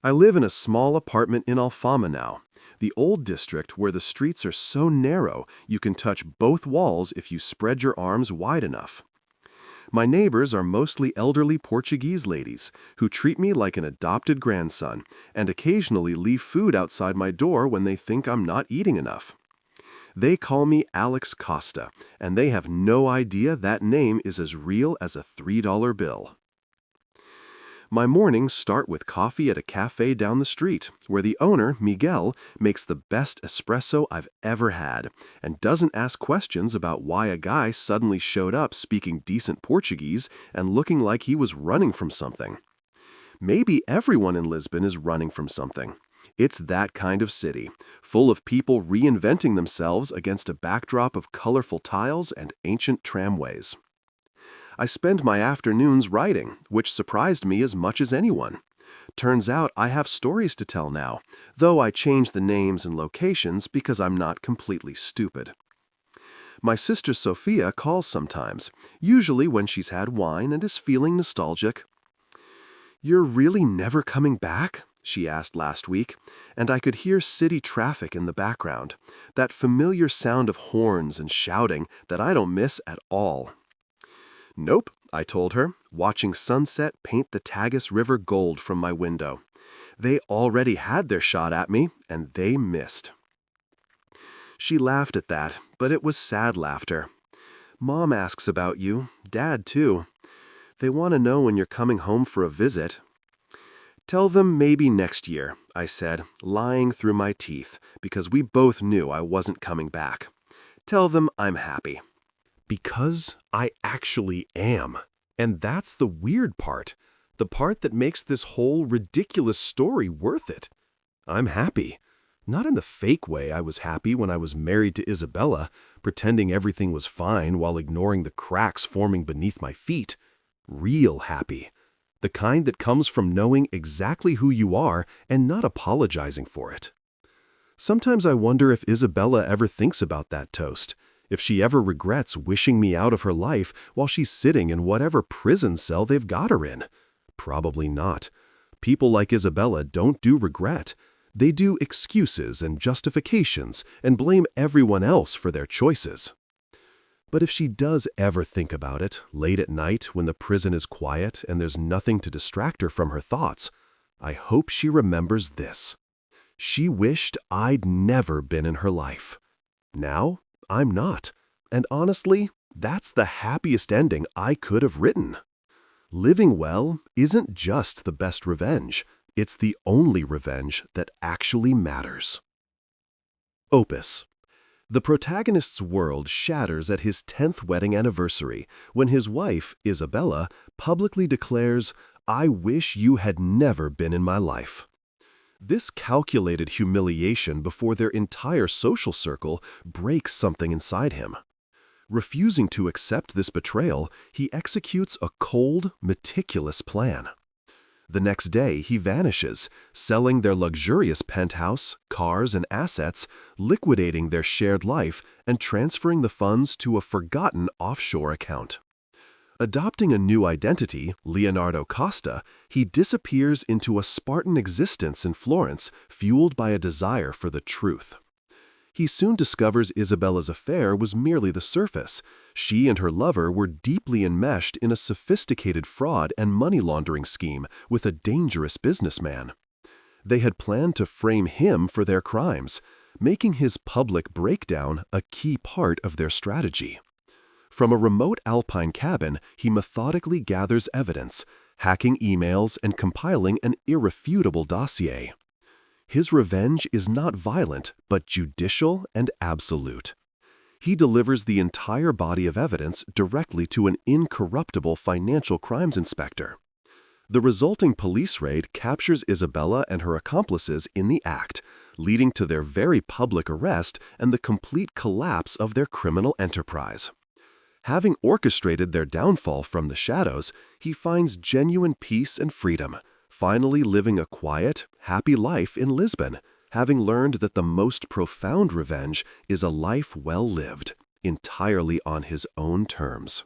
Speaker 1: I live in a small apartment in Alfama now, the old district where the streets are so narrow you can touch both walls if you spread your arms wide enough. My neighbors are mostly elderly Portuguese ladies who treat me like an adopted grandson and occasionally leave food outside my door when they think I'm not eating enough. They call me Alex Costa, and they have no idea that name is as real as a $3 bill. My mornings start with coffee at a cafe down the street, where the owner, Miguel, makes the best espresso I've ever had, and doesn't ask questions about why a guy suddenly showed up speaking decent Portuguese and looking like he was running from something. Maybe everyone in Lisbon is running from something. It's that kind of city, full of people reinventing themselves against a backdrop of colorful tiles and ancient tramways. I spend my afternoons writing, which surprised me as much as anyone. Turns out I have stories to tell now, though I change the names and locations because I'm not completely stupid. My sister Sophia calls sometimes, usually when she's had wine and is feeling nostalgic. "You're really never coming back?" she asked last week, and I could hear city traffic in the background, that familiar sound of horns and shouting that I don't miss at all. "Nope," I told her, watching sunset paint the Tagus River gold from my window. "They already had their shot at me, and they missed." She laughed at that, but it was sad laughter. "Mom asks about you, Dad too. They want to know when you're coming home for a visit." "Tell them maybe next year," I said, lying through my teeth, because we both knew I wasn't coming back. "Tell them I'm happy." Because I actually am. And that's the weird part, the part that makes this whole ridiculous story worth it. I'm happy. Not in the fake way I was happy when I was married to Isabella, pretending everything was fine while ignoring the cracks forming beneath my feet. Real happy. The kind that comes from knowing exactly who you are and not apologizing for it. Sometimes I wonder if Isabella ever thinks about that toast, if she ever regrets wishing me out of her life while she's sitting in whatever prison cell they've got her in. Probably not. People like Isabella don't do regret. They do excuses and justifications and blame everyone else for their choices. But if she does ever think about it, late at night when the prison is quiet and there's nothing to distract her from her thoughts, I hope she remembers this. She wished I'd never been in her life. Now, I'm not. And honestly, that's the happiest ending I could have written. Living well isn't just the best revenge. It's the only revenge that actually matters. Opus. The protagonist's world shatters at his 10th wedding anniversary when his wife, Isabella, publicly declares, "I wish you had never been in my life." This calculated humiliation before their entire social circle breaks something inside him. Refusing to accept this betrayal, he executes a cold, meticulous plan. The next day, he vanishes, selling their luxurious penthouse, cars, and assets, liquidating their shared life, and transferring the funds to a forgotten offshore account. Adopting a new identity, Leonardo Costa, he disappears into a Spartan existence in Florence, fueled by a desire for the truth. He soon discovers Isabella's affair was merely the surface. She and her lover were deeply enmeshed in a sophisticated fraud and money laundering scheme with a dangerous businessman. They had planned to frame him for their crimes, making his public breakdown a key part of their strategy. From a remote alpine cabin, he methodically gathers evidence, hacking emails and compiling an irrefutable dossier. His revenge is not violent, but judicial and absolute. He delivers the entire body of evidence directly to an incorruptible financial crimes inspector. The resulting police raid captures Isabella and her accomplices in the act, leading to their very public arrest and the complete collapse of their criminal enterprise. Having orchestrated their downfall from the shadows, he finds genuine peace and freedom, finally living a quiet, happy life in Lisbon, having learned that the most profound revenge is a life well lived, entirely on his own terms.